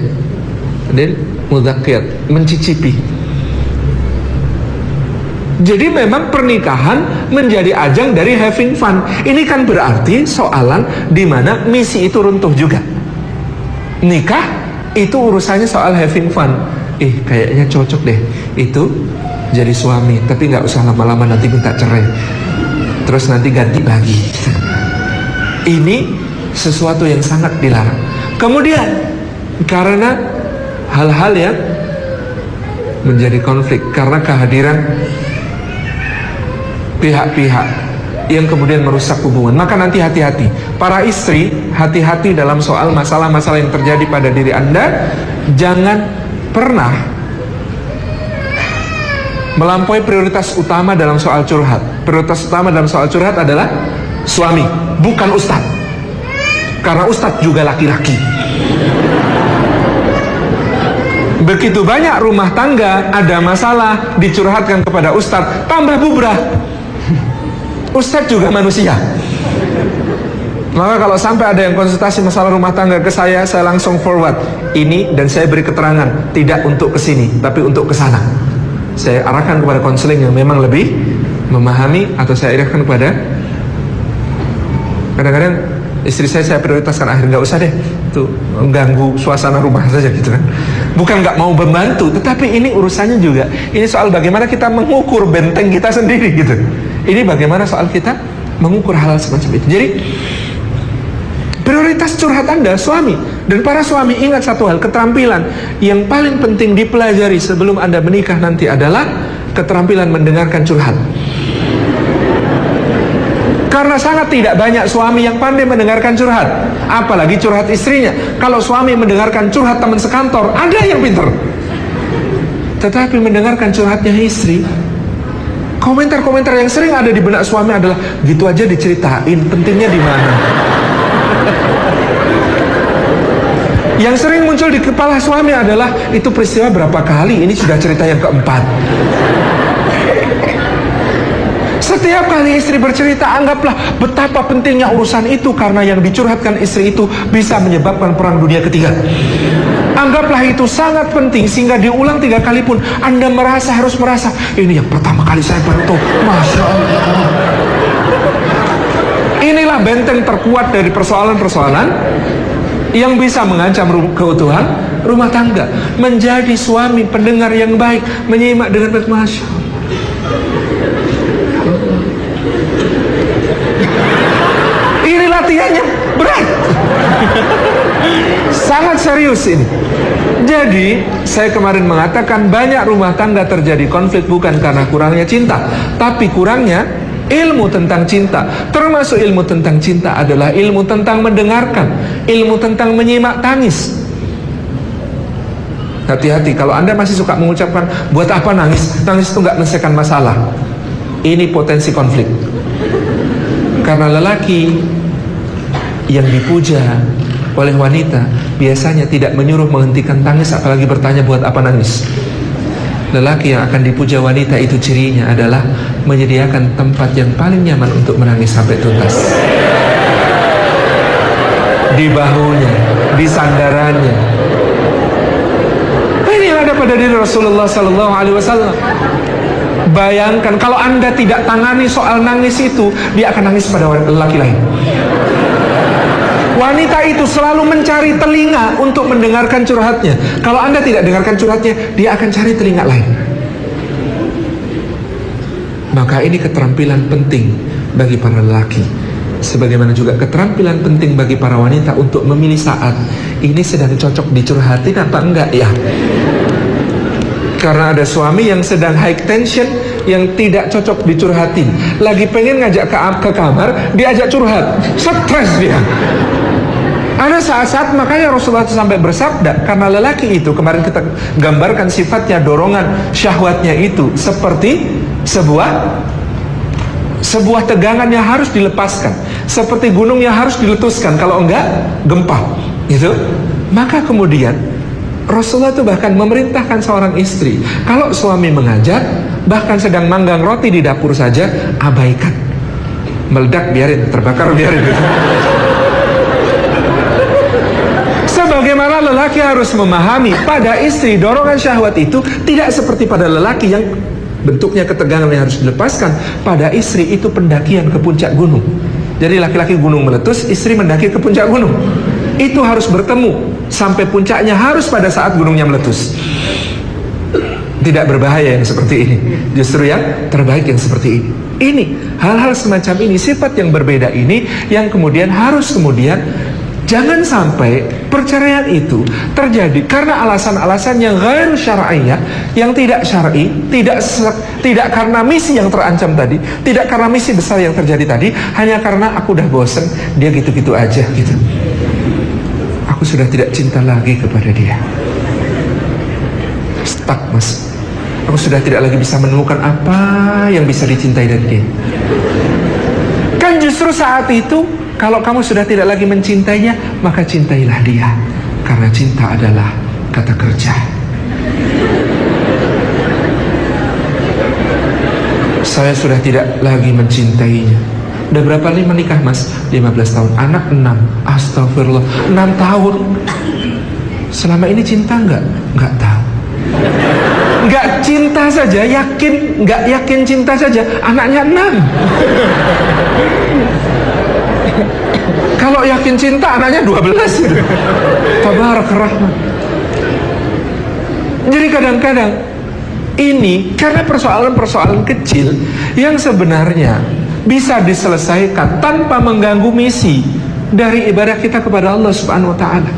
dan mudzakkir, mencicipi. Jadi memang pernikahan menjadi ajang dari having fun. Ini kan berarti soalan di mana misi itu runtuh juga. Nikah itu urusannya soal having fun. Kayaknya cocok deh itu jadi suami, tapi nggak usah lama-lama nanti minta cerai, terus nanti ganti lagi. Ini sesuatu yang sangat dilarang. Kemudian karena hal-hal yang menjadi konflik, karena kehadiran pihak-pihak yang kemudian merusak hubungan, maka nanti hati-hati. Para istri, hati-hati dalam soal masalah-masalah yang terjadi pada diri Anda. Jangan pernah melampaui prioritas utama dalam soal curhat. Prioritas utama dalam soal curhat adalah suami, bukan ustadz. Karena ustadz juga laki-laki. Begitu banyak rumah tangga ada masalah dicurhatkan kepada ustadz, tambah bubrah. Ustadz juga manusia. Maka kalau sampai ada yang konsultasi masalah rumah tangga ke saya langsung forward ini dan saya beri keterangan, tidak untuk ke sini tapi untuk ke sana. Saya arahkan kepada konseling yang memang lebih memahami, atau saya arahkan kepada, kadang-kadang istri saya prioritaskan, akhirnya nggak usah deh, itu mengganggu suasana rumah saja gitu kan. Bukan nggak mau membantu, tetapi ini urusannya juga, ini soal bagaimana kita mengukur benteng kita sendiri gitu. Ini bagaimana soal kita mengukur hal semacam itu. Jadi prioritas curhat Anda, suami. Dan para suami, ingat satu hal, keterampilan yang paling penting dipelajari sebelum Anda menikah nanti adalah keterampilan mendengarkan curhat. Karena sangat tidak banyak suami yang pandai mendengarkan curhat, apalagi curhat istrinya. Kalau suami mendengarkan curhat teman sekantor, ada yang pinter. Tetapi mendengarkan curhatnya istri, komentar-komentar yang sering ada di benak suami adalah, gitu aja diceritain, pentingnya di mana? Yang sering muncul di kepala suami adalah, itu peristiwa berapa kali, ini sudah cerita yang keempat. Setiap kali istri bercerita, anggaplah betapa pentingnya urusan itu, karena yang dicurhatkan istri itu bisa menyebabkan perang dunia ketiga. Anggaplah itu sangat penting, sehingga diulang 3 kali pun Anda harus merasa, ini yang pertama kali saya bantu, Masya Allah. Inilah benteng terkuat dari persoalan-persoalan yang bisa mengancam keutuhan rumah tangga. Menjadi suami pendengar yang baik, menyimak dengan baik. Masya Allah. Ini latihannya berat. Sangat serius ini. Jadi saya kemarin mengatakan, banyak rumah tangga terjadi konflik bukan karena kurangnya cinta, tapi kurangnya ilmu tentang cinta. Termasuk ilmu tentang cinta adalah ilmu tentang mendengarkan, ilmu tentang menyimak tangis. Hati-hati kalau Anda masih suka mengucapkan, buat apa nangis? Nangis itu nggak menyelesaikan masalah. Ini potensi konflik. Karena lelaki yang dipuja oleh wanita biasanya tidak menyuruh menghentikan tangis, apalagi bertanya buat apa nangis. Lelaki yang akan dipuja wanita itu cirinya adalah menyediakan tempat yang paling nyaman untuk menangis sampai tuntas. Di bahunya, di sandarannya. Ini yang ada pada diri Rasulullah SAW. Bayangkan kalau Anda tidak tangani soal nangis itu, dia akan nangis pada lelaki lain. Wanita itu selalu mencari telinga untuk mendengarkan curhatnya. Kalau Anda tidak dengarkan curhatnya, dia akan cari telinga lain. Maka ini keterampilan penting bagi para lelaki. Sebagaimana juga keterampilan penting bagi para wanita untuk memilih saat ini sedang cocok dicurhatin apa enggak ya. Karena ada suami yang sedang high tension, yang tidak cocok dicurhatin, lagi pengen ngajak ke kamar, diajak curhat, stres dia. Ada saat-saat makanya Rasulullah sampai bersabda, karena lelaki itu kemarin kita gambarkan sifatnya, dorongan syahwatnya itu seperti sebuah tegangan yang harus dilepaskan, seperti gunung yang harus diletuskan, kalau enggak gempa gitu. Maka kemudian Rasulullah itu bahkan memerintahkan seorang istri, kalau suami mengajak, bahkan sedang manggang roti di dapur saja, abaikan. Meledak biarin, terbakar biarin gitu. Sebagaimana lelaki harus memahami, pada istri dorongan syahwat itu tidak seperti pada lelaki yang bentuknya ketegangan yang harus dilepaskan. Pada istri itu pendakian ke puncak gunung. Jadi laki-laki gunung meletus, istri mendaki ke puncak gunung. Itu harus bertemu sampai puncaknya harus pada saat gunungnya meletus. Tidak berbahaya yang seperti ini, justru yang terbaik yang seperti ini. Ini hal-hal semacam ini, sifat yang berbeda ini yang kemudian harus jangan sampai perceraian itu terjadi karena alasan-alasan yang ghairu syar'iyyah, yang tidak syar'i, tidak karena misi yang terancam tadi, tidak karena misi besar yang terjadi tadi, hanya karena aku udah bosen, dia gitu-gitu aja gitu. Aku sudah tidak cinta lagi kepada dia. Stuck mas. Aku sudah tidak lagi bisa menemukan apa yang bisa dicintai dari dia. Kan justru saat itu, kalau kamu sudah tidak lagi mencintainya, maka cintailah dia. Karena cinta adalah kata kerja. Saya sudah tidak lagi mencintainya. Udah berapa kali menikah mas? 15 tahun. Anak 6. Astagfirullah, 6 tahun. Selama ini cinta enggak? Enggak tahu. Enggak cinta saja, enggak yakin cinta saja, anaknya 6. Kalau yakin cinta anaknya 12. Tabarak rahman. Jadi kadang-kadang ini karena persoalan-persoalan kecil yang sebenarnya bisa diselesaikan tanpa mengganggu misi dari ibadah kita kepada Allah Subhanahu wa taala.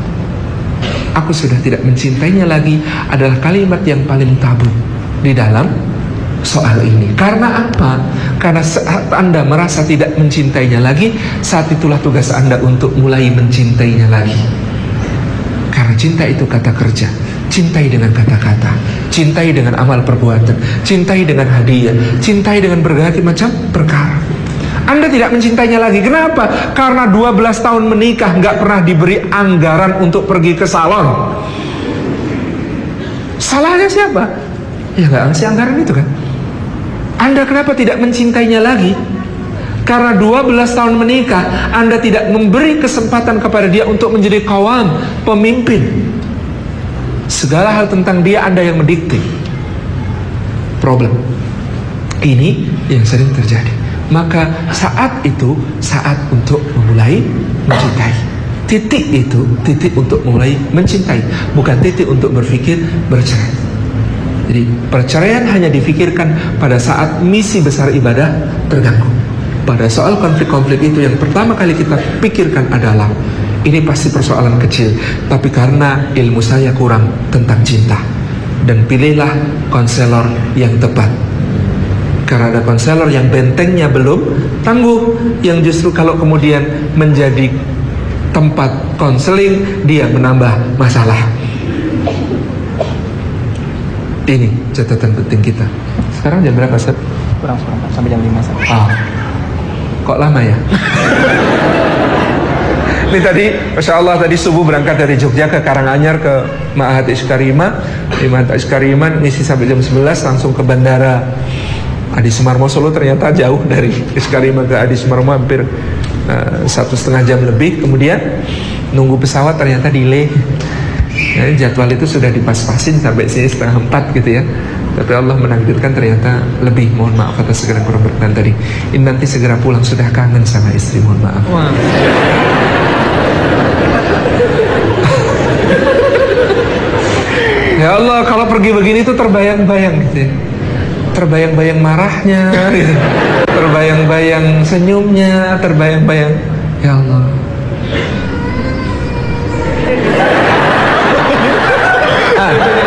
Aku sudah tidak mencintainya lagi adalah kalimat yang paling tabu di dalam soal ini. Karena apa? Karena saat Anda merasa tidak mencintainya lagi, saat itulah tugas Anda untuk mulai mencintainya lagi. Karena cinta itu kata kerja. Cintai dengan kata-kata, cintai dengan amal perbuatan, cintai dengan hadiah, cintai dengan berbagai macam perkara. Anda tidak mencintainya lagi. Kenapa? Karena 12 tahun menikah nggak pernah diberi anggaran untuk pergi ke salon. Salahnya siapa? Ya nggak ngasih anggaran itu kan. Anda kenapa tidak mencintainya lagi? Karena 12 tahun menikah, Anda tidak memberi kesempatan kepada dia untuk menjadi kawan, pemimpin. Segala hal tentang dia Anda yang mendikte. Problem ini yang sering terjadi. Maka saat itu saat untuk memulai mencintai. Titik itu titik untuk memulai mencintai, bukan titik untuk berpikir bercerai. Jadi perceraian hanya difikirkan pada saat misi besar ibadah terganggu. Pada soal konflik-konflik itu yang pertama kali kita pikirkan adalah ini pasti persoalan kecil, tapi karena ilmu saya kurang tentang cinta. Dan pilihlah konselor yang tepat. Karena ada konselor yang bentengnya belum tangguh, yang justru kalau kemudian menjadi tempat konseling, dia menambah masalah. Ini catatan penting kita. Sekarang jam berapa, Ustaz? Kurang sampai jam 5, Ustaz. Kok lama ya? Ini tadi, Masya Allah, tadi subuh berangkat dari Jogja ke Karanganyar ke Ma'had Iskarima. Di Ma'had Iskarima ngisi sampai jam 11, langsung ke Bandara Adi Sumarmo Solo. Ternyata jauh dari Iskarima ke Adi Sumarmo, hampir 1,5 jam lebih. Kemudian nunggu pesawat ternyata delay. Ya, jadwal itu sudah dipas-pasin sampai sini 3:30 gitu ya. Tapi Allah menakdirkan ternyata lebih. Mohon maaf atas segala kurang berkenan tadi. Ini nanti segera pulang, sudah kangen sama istri, mohon maaf. Ya Allah, kalau pergi begini tuh terbayang-bayang gitu ya. terbayang-bayang marahnya, gitu. Terbayang-bayang senyumnya, terbayang-bayang, ya Allah.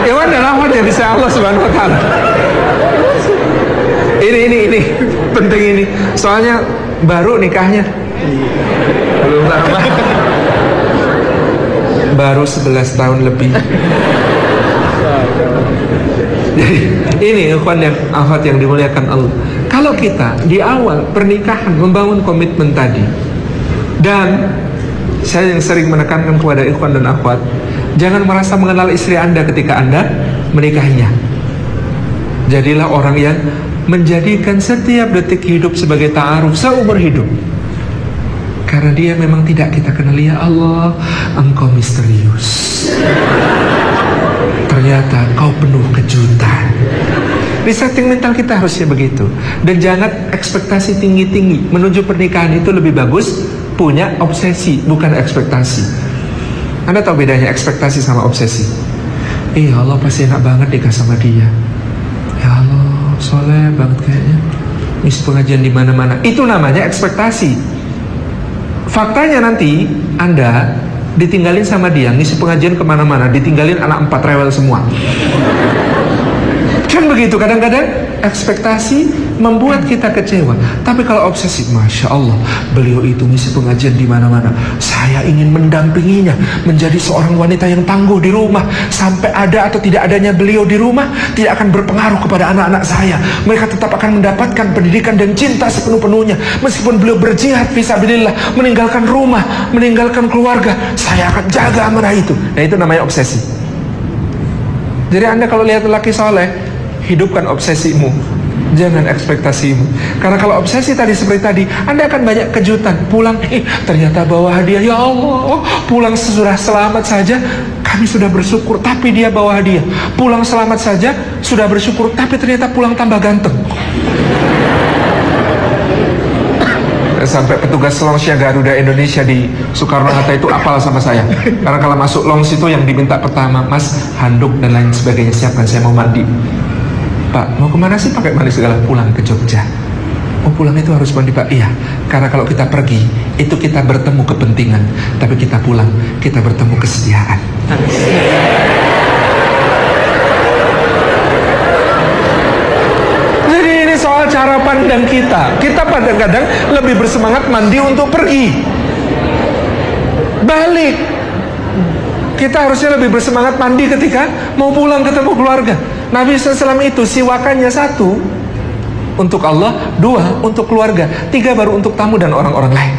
Iwan dan Ahmad yang bisa Allah Subhanahu Wa Taala. Ini penting ini. Soalnya baru nikahnya, belum lama, baru 11 tahun lebih. Jadi ini ikhwan yang akhwat yang dimuliakan Allah. Kalau kita di awal pernikahan membangun komitmen tadi, dan saya yang sering menekankan kepada ikhwan dan akhwat, jangan merasa mengenal istri Anda ketika Anda menikahinya. Jadilah orang yang menjadikan setiap detik hidup sebagai ta'aruf seumur hidup. Karena dia memang tidak kita kenal. Ya Allah, Engkau misterius. Ternyata Kau penuh kejutan. Di setting mental kita harusnya begitu. Dan jangan ekspektasi tinggi-tinggi. Menuju pernikahan itu lebih bagus punya obsesi, bukan ekspektasi. Anda tahu bedanya ekspektasi sama obsesi? Ya Allah, pasti enak banget nikah sama dia. Ya Allah, soleh banget kayaknya. Ngisi pengajian di mana-mana. Itu namanya ekspektasi. Faktanya nanti Anda ditinggalin sama dia, ngisi pengajian kemana-mana, ditinggalin anak 4 rewel semua. Kan begitu, kadang-kadang ekspektasi membuat kita kecewa. Tapi kalau obsesi, Masya Allah, beliau itu ngisi pengajian di mana-mana. Saya ingin mendampinginya menjadi seorang wanita yang tangguh di rumah. Sampai ada atau tidak adanya beliau di rumah tidak akan berpengaruh kepada anak-anak saya. Mereka tetap akan mendapatkan pendidikan dan cinta sepenuh-penuhnya. Meskipun beliau berjihad fisabilillah, meninggalkan rumah, meninggalkan keluarga, saya akan jaga amanah itu. Nah, itu namanya obsesi. Jadi Anda kalau lihat lelaki soleh, hidupkan obsesimu, jangan ekspektasimu. Karena kalau obsesi tadi seperti tadi, Anda akan banyak kejutan. Pulang, ternyata bawa hadiah. Ya Allah, pulang sudah selamat saja, kami sudah bersyukur, tapi dia bawa hadiah. Pulang selamat saja, sudah bersyukur, tapi ternyata pulang tambah ganteng. Sampai petugas lounge-nya Garuda Indonesia di Soekarno-Hatta itu apal sama saya. Karena kalau masuk lounge itu yang diminta pertama, Mas, handuk dan lain sebagainya siapkan, saya mau mandi. Pak, mau kemana sih pakai mandi segala? Pulang ke Jogja. Oh, pulang itu harus mandi, Pak? Iya, karena kalau kita pergi itu kita bertemu kepentingan, tapi kita pulang kita bertemu kesetiaan. Jadi ini soal cara pandang kita. Kita kadang-kadang lebih bersemangat mandi untuk pergi. Balik, kita harusnya lebih bersemangat mandi ketika mau pulang ketemu keluarga. Nabi SAW itu siwakannya 1 untuk Allah, 2 untuk keluarga, 3 baru untuk tamu dan orang-orang lain.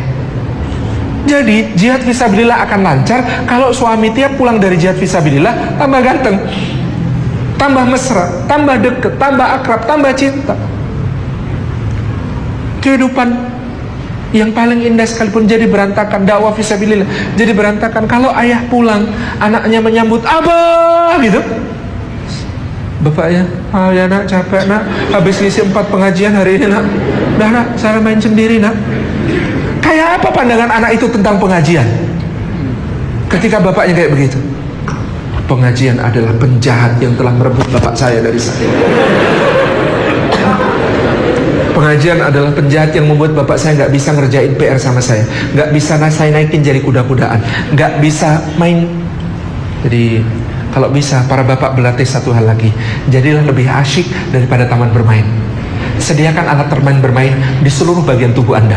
Jadi jihad fisabilillah akan lancar kalau suami tiap pulang dari jihad fisabilillah tambah ganteng, tambah mesra, tambah deket, tambah akrab, tambah cinta. Kehidupan yang paling indah sekalipun jadi berantakan, dakwah fisabilillah jadi berantakan kalau ayah pulang, anaknya menyambut abah gitu. Bapaknya, ya nak, capek nak, habis ngisi 4 pengajian hari ini nak. Dah nak, saya main sendiri nak. Kayak apa pandangan anak itu tentang pengajian ketika bapaknya kayak begitu? Pengajian adalah penjahat yang telah merebut bapak saya dari saya. Pengajian adalah penjahat yang membuat bapak saya gak bisa ngerjain PR sama saya, gak bisa saya naikin jari kuda-kudaan, gak bisa main. Jadi kalau bisa para bapak berlatih satu hal lagi, jadilah lebih asyik daripada taman bermain. Sediakan alat bermain di seluruh bagian tubuh Anda.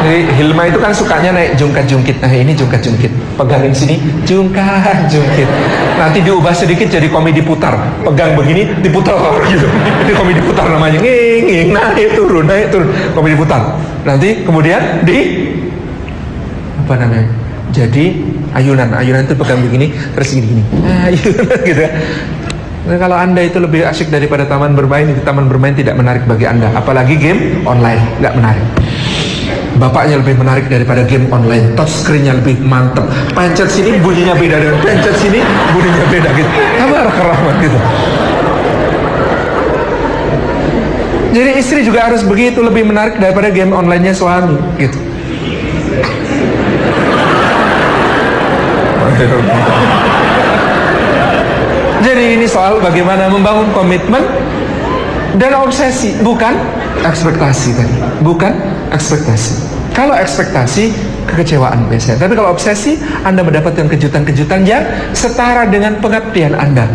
Jadi Hilma itu kan sukanya naik jungkat-jungkit. Nah, ini jungkat-jungkit, pegangin sini, jungkat-jungkit. Nanti diubah sedikit jadi komedi putar, pegang begini diputar gitu. Itu komedi putar namanya, nging, naik turun, komedi putar. Nanti kemudian apa namanya, jadi ayunan itu pegang begini, terus gini, ayunan gitu. Nah, kalau Anda itu lebih asyik daripada taman bermain, itu taman bermain tidak menarik bagi Anda. Apalagi game online, nggak menarik. Bapaknya lebih menarik daripada game online. Touchscreen-nya lebih mantap. Pencet sini bunyinya beda dengan pencet sini bunyinya beda gitu. Tabarak rahmat gitu. Jadi istri juga harus begitu, lebih menarik daripada game online-nya suami gitu. Jadi ini soal bagaimana membangun komitmen dan obsesi, bukan ekspektasi tadi. Bukan ekspektasi. Kalau ekspektasi, kekecewaan biasanya. Tapi kalau obsesi, Anda mendapatkan kejutan-kejutan yang setara dengan pengabdian Anda.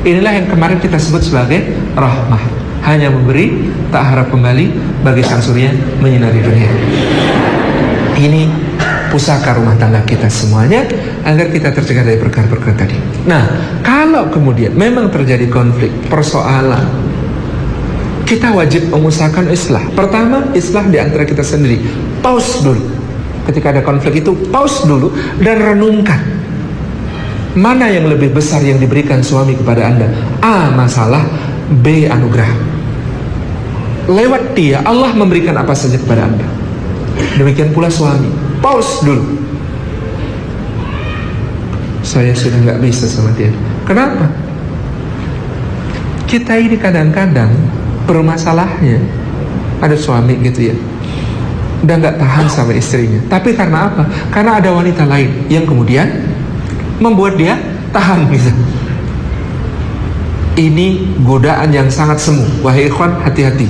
Inilah yang kemarin kita sebut sebagai rahmah. Hanya memberi, tak harap kembali, bagi sang surya menyinari dunia. Ini pusaka rumah tangga kita semuanya, agar kita tercegah dari perkara-perkara tadi. Nah, kalau kemudian memang terjadi konflik, persoalan, kita wajib mengusahakan islah. Pertama, islah di antara kita sendiri. Pause dulu. Ketika ada konflik itu, pause dulu dan renungkan. Mana yang lebih besar yang diberikan suami kepada Anda? A, masalah. B, anugerah. Lewat dia, Allah memberikan apa saja kepada Anda. Demikian pula suami. Pause dulu. Saya sudah gak bisa sama dia. Kenapa? Kita ini kadang-kadang bermasalahnya, ada suami gitu ya, udah gak tahan sama istrinya. Tapi karena apa? Karena ada wanita lain yang kemudian membuat dia tahan gitu. Ini godaan yang sangat semu. Wahai ikhwan, hati-hati.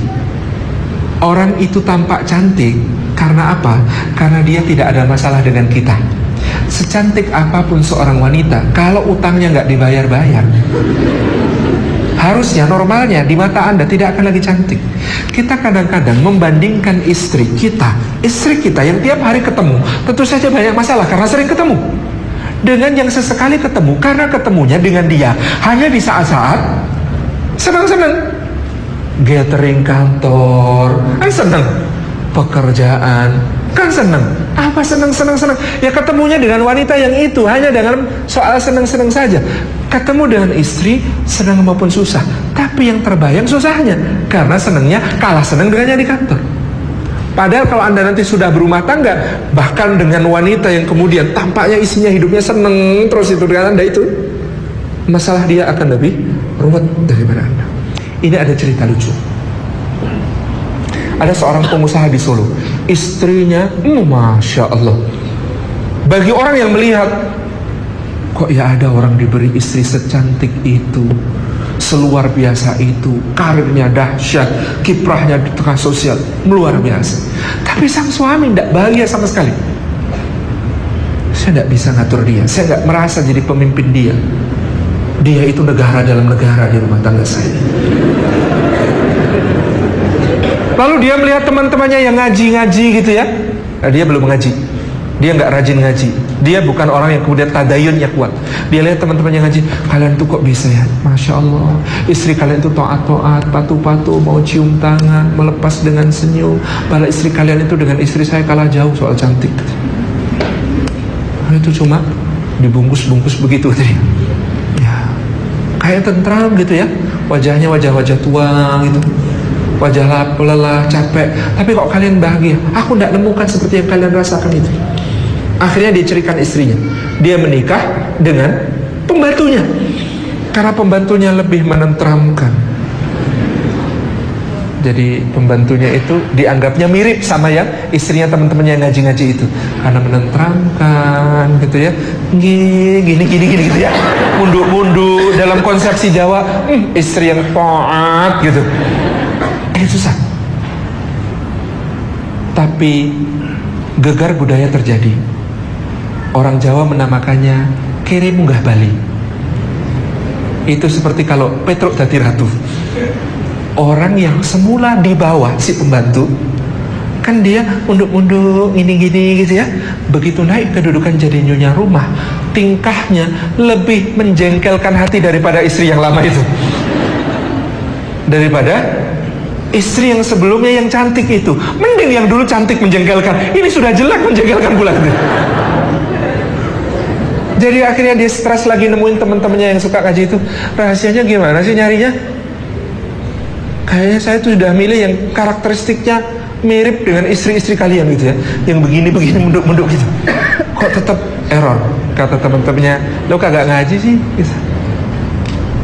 Orang itu tampak cantik karena apa? Karena dia tidak ada masalah dengan kita. Secantik apapun seorang wanita, kalau utangnya nggak dibayar-bayar, harusnya normalnya di mata Anda tidak akan lagi cantik. Kita kadang-kadang membandingkan istri kita yang tiap hari ketemu, tentu saja banyak masalah karena sering ketemu, dengan yang sesekali ketemu karena ketemunya dengan dia hanya di saat-saat senang-senang. Gathering kantor kan senang, pekerjaan kan senang. Apa senang? Ya ketemunya dengan wanita yang itu hanya dengan soal senang-senang saja. Ketemu dengan istri senang maupun susah, tapi yang terbayang susahnya karena senangnya kalah senang dengannya di kantor. Padahal kalau Anda nanti sudah berumah tangga, bahkan dengan wanita yang kemudian tampaknya isinya hidupnya senang terus itu dengan Anda, itu masalah dia akan lebih ruwet daripada Anda. Ini ada cerita lucu. Ada seorang pengusaha di Solo, istrinya, Masya Allah. Bagi orang yang melihat, kok ya ada orang diberi istri secantik itu, seluar biasa itu, karirnya dahsyat, kiprahnya di tengah sosial, luar biasa. Tapi sang suami tidak bahagia sama sekali. Saya tidak bisa ngatur dia, saya tidak merasa jadi pemimpin dia. Dia itu negara dalam negara di rumah tangga saya. Lalu dia melihat teman-temannya yang ngaji-ngaji gitu ya. Nah, dia belum ngaji, dia nggak rajin ngaji, dia bukan orang yang kemudian tadayunnya kuat. Dia lihat teman-temannya ngaji, kalian tuh kok bisa ya, Masya Allah, istri kalian tuh taat-taat, patuh-patuh, mau cium tangan, melepas dengan senyum. Padahal istri kalian itu dengan istri saya kalah jauh soal cantik. Nah, itu cuma dibungkus-bungkus begitu tadi. Kayak tentram gitu ya, wajahnya wajah-wajah tua gitu, wajah lelah, capek. Tapi kok kalian bahagia? Aku tidak nemukan seperti yang kalian rasakan itu. Akhirnya dia ceritakan istrinya, dia menikah dengan pembantunya karena pembantunya lebih menenteramkan. Jadi pembantunya itu dianggapnya mirip sama yang istrinya teman-temannya yang ngaji-ngaji itu, karena menenteramkan gitu ya, gini gitu ya, munduk-munduk dalam konsepsi Jawa, istri yang taat gitu. Susah. Tapi gegar budaya terjadi. Orang Jawa menamakannya kere munggah Bali. Itu seperti kalau Petruk dadi ratu. Orang yang semula di bawah si pembantu, kan dia unduk-unduk gini-gini gitu ya. Begitu naik kedudukan jadi nyonya rumah, tingkahnya lebih menjengkelkan hati daripada istri yang lama itu, daripada istri yang sebelumnya yang cantik itu. Mending yang dulu cantik menjengkelkan, ini sudah jelek menjengkelkan pula gitu. Jadi akhirnya dia stres lagi nemuin teman-temannya yang suka kaji itu. Rahasianya gimana sih nyarinya? Kayaknya saya tuh sudah milih yang karakteristiknya mirip dengan istri-istri kalian gitu ya, yang begini-begini munduk-munduk gitu. Kok tetap error? Kata teman-temannya, lo kagak ngaji sih gitu.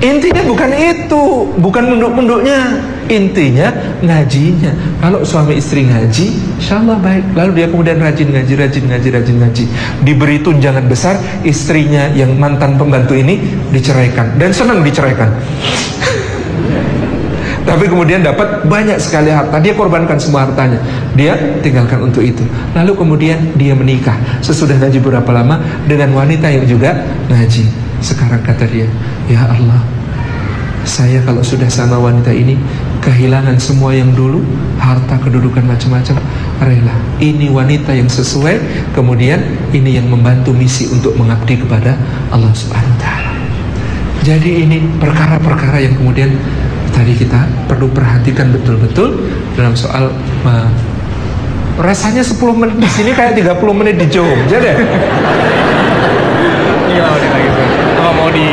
Intinya bukan itu, bukan munduk-munduknya. Intinya ngajinya. Kalau suami istri ngaji, insya Allah baik. Lalu dia kemudian rajin ngaji. Diberi tunjangan besar, istrinya yang mantan pembantu ini diceraikan dan senang diceraikan. Tapi kemudian dapat banyak sekali harta. Dia korbankan semua hartanya, dia tinggalkan untuk itu. Lalu kemudian dia menikah sesudah ngaji berapa lama dengan wanita yang juga ngaji. Sekarang kata dia, ya Allah, saya kalau sudah sama wanita ini kehilangan semua yang dulu, harta, kedudukan, macam-macam, rela. Ini wanita yang sesuai. Kemudian ini yang membantu misi untuk mengabdi kepada Allah Subhanahu wa Ta'ala. Jadi ini perkara-perkara yang kemudian tadi kita perlu perhatikan betul-betul dalam soal rasanya 10 menit di sini kayak 30 menit di Jogja deh. Iya udah kayak gitu. Mau di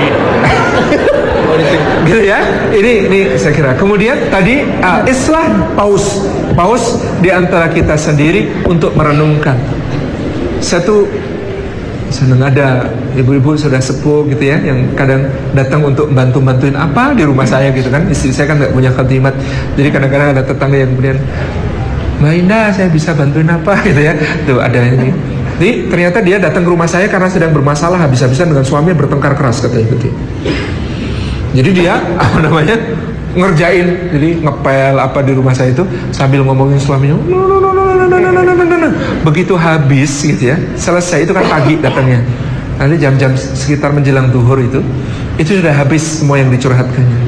gitu ya. Ini saya kira. Kemudian tadi islah paus di antara kita sendiri untuk merenungkan. Satu, senang ada ibu-ibu sudah sepuh gitu ya, yang kadang datang untuk bantuin apa di rumah saya gitu kan. Istri saya kan nggak punya khadimat, jadi kadang-kadang ada tetangga yang kemudian, Mbak Indah, saya bisa bantuin apa gitu ya. Tuh ada ini. Jadi ternyata dia datang ke rumah saya karena sedang bermasalah habis-habisan dengan suaminya, bertengkar keras katanya gitu. Jadi dia ngerjain, jadi ngepel apa di rumah saya itu sambil ngomongin suaminya. Begitu habis gitu ya, selesai, itu kan pagi datangnya. Nanti jam-jam sekitar menjelang duhur itu sudah habis semua yang dicurhatkannya.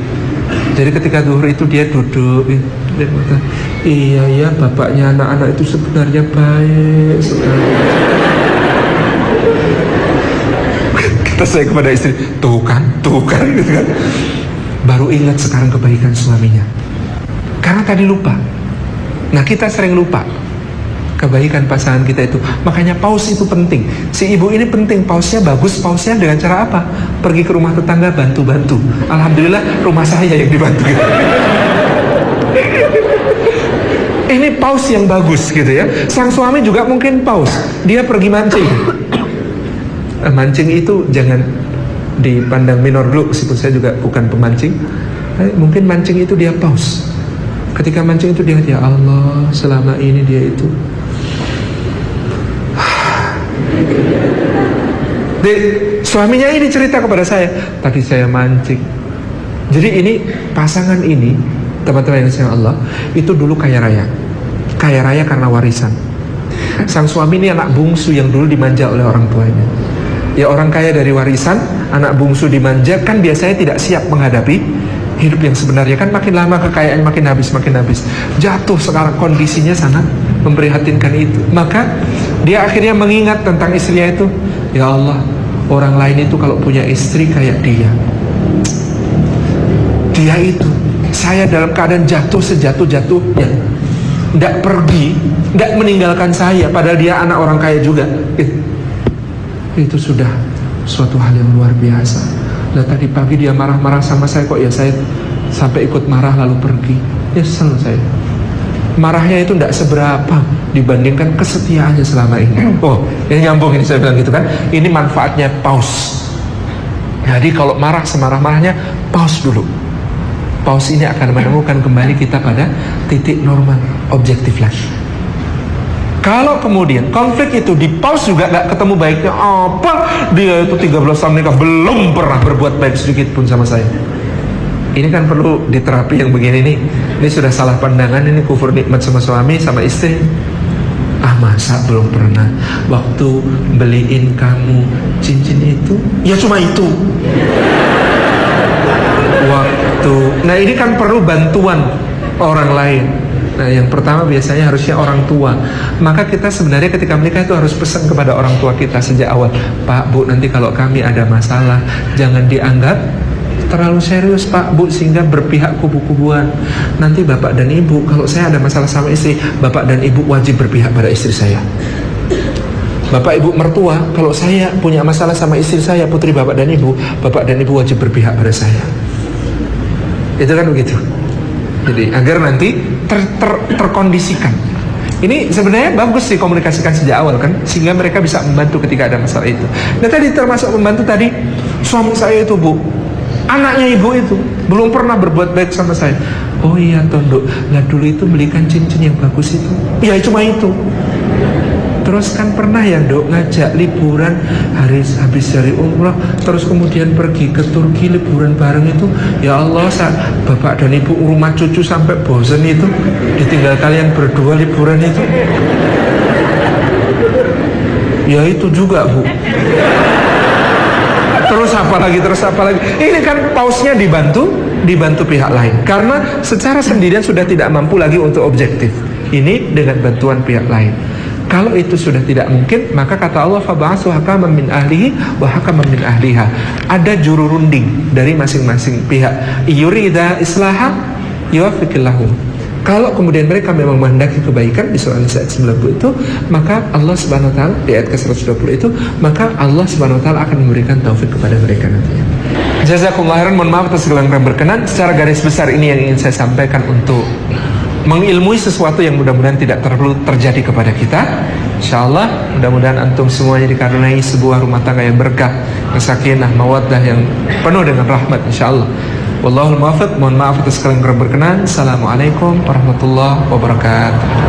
Jadi ketika duhur itu dia duduk, dia kata, iya bapaknya anak-anak itu sebenarnya baik sekali. Kata saya kepada istri, tuh kan gitu kan. Baru ingat sekarang kebaikan suaminya. Karena tadi lupa. Nah kita sering lupa kebaikan pasangan kita itu. Makanya paus itu penting. Si ibu ini penting, pausnya bagus. Pausnya dengan cara apa? Pergi ke rumah tetangga, bantu-bantu. Alhamdulillah rumah saya yang dibantu. Ini paus yang bagus gitu ya. Sang suami juga mungkin paus. Dia pergi mancing. Mancing itu jangan dipandang minor dulu, meskipun saya juga bukan pemancing. Mungkin mancing itu dia paus. Ketika mancing itu dia, ya Allah, selama ini dia itu suaminya ini cerita kepada saya, tadi saya mancing. Jadi ini pasangan ini, teman-teman yang disayang Allah, itu dulu kaya raya karena warisan. Sang suami ini anak bungsu yang dulu dimanja oleh orang tuanya. Ya orang kaya dari warisan, anak bungsu dimanja, kan biasanya tidak siap menghadapi hidup yang sebenarnya. Kan makin lama kekayaan makin habis. Jatuh sekarang, kondisinya sangat memprihatinkan itu. Maka dia akhirnya mengingat tentang istrinya itu. Ya Allah, orang lain itu kalau punya istri kayak dia itu, saya dalam keadaan jatuh sejatuh-jatuhnya, tidak pergi, tidak meninggalkan saya, padahal dia anak orang kaya juga. Itu sudah suatu hal yang luar biasa. Nah tadi pagi dia marah-marah sama saya, kok ya saya sampai ikut marah lalu pergi. Nyesel saya. Marahnya itu tidak seberapa dibandingkan kesetiaannya selama ini. Oh, ini nyambung ini, saya bilang gitu kan. Ini manfaatnya paus. Jadi kalau marah semarah-marahnya, paus dulu. Paus ini akan menemukan kembali kita pada titik normal, objektif lagi. Kalau kemudian konflik itu di paus juga gak ketemu baiknya, apa dia itu 13 tahun nikah belum pernah berbuat baik sedikit pun sama saya. Ini kan perlu diterapi yang begini nih. Ini sudah salah pandangan, ini kufur nikmat sama suami, sama istri. Masa belum pernah waktu beliin kamu cincin itu, ya cuma itu. Nah ini kan perlu bantuan orang lain. Nah yang pertama biasanya harusnya orang tua. Maka kita sebenarnya ketika menikah itu harus pesan kepada orang tua kita sejak awal, Pak, Bu, nanti kalau kami ada masalah jangan dianggap terlalu serius Pak, Bu, sehingga berpihak kubu-kubuan. Nanti Bapak dan Ibu, kalau saya ada masalah sama istri, Bapak dan Ibu wajib berpihak pada istri saya. Bapak Ibu mertua, kalau saya punya masalah sama istri saya, putri Bapak dan Ibu, Bapak dan Ibu wajib berpihak pada saya. Itu kan begitu. Jadi agar nanti terkondisikan. Ini sebenarnya bagus dikomunikasikan sejak awal kan, sehingga mereka bisa membantu ketika ada masalah itu. Nah tadi termasuk membantu tadi, suami saya itu Bu, anaknya ibu itu belum pernah berbuat baik sama saya. Oh iya Tondok, lah dulu itu belikan cincin yang bagus itu. Ya cuma itu. Terus kan pernah ya Dok ngajak liburan habis dari umrah, terus kemudian pergi ke Turki liburan bareng itu. Ya Allah, bapak dan ibu rumah cucu sampai bosen itu, ditinggal kalian berdua liburan itu. Ya itu juga Bu. Terus apa lagi? Ini kan pausnya dibantu pihak lain, karena secara sendirian sudah tidak mampu lagi untuk objektif. Ini dengan bantuan pihak lain. Kalau itu sudah tidak mungkin, maka kata Allah, fab'atsu hakaman min ahlihi wa hakaman min ahliha. Ada juru runding dari masing-masing pihak. Yurida islaha yuwaffiqillahu. Kalau kemudian mereka memang menghendaki kebaikan di surah An-Nisa ayat 90 itu, maka Allah Subhanahu wa taala di ayat ke-120 itu, maka Allah Subhanahu wa taala akan memberikan taufik kepada mereka nantinya. Jazakumullah khairan, mohon maaf atas segala yang berkenan. Secara garis besar ini yang ingin saya sampaikan untuk mengilmui sesuatu yang mudah-mudahan tidak perlu terjadi kepada kita. Insyaallah mudah-mudahan antum semuanya dikaruniai sebuah rumah tangga yang berkah, yang sakinah, mawaddah, yang penuh dengan rahmat insyaallah. Wallahul muwaffiq. Mohon maaf atas segala yang berkenan. Assalamualaikum warahmatullahi wabarakatuh.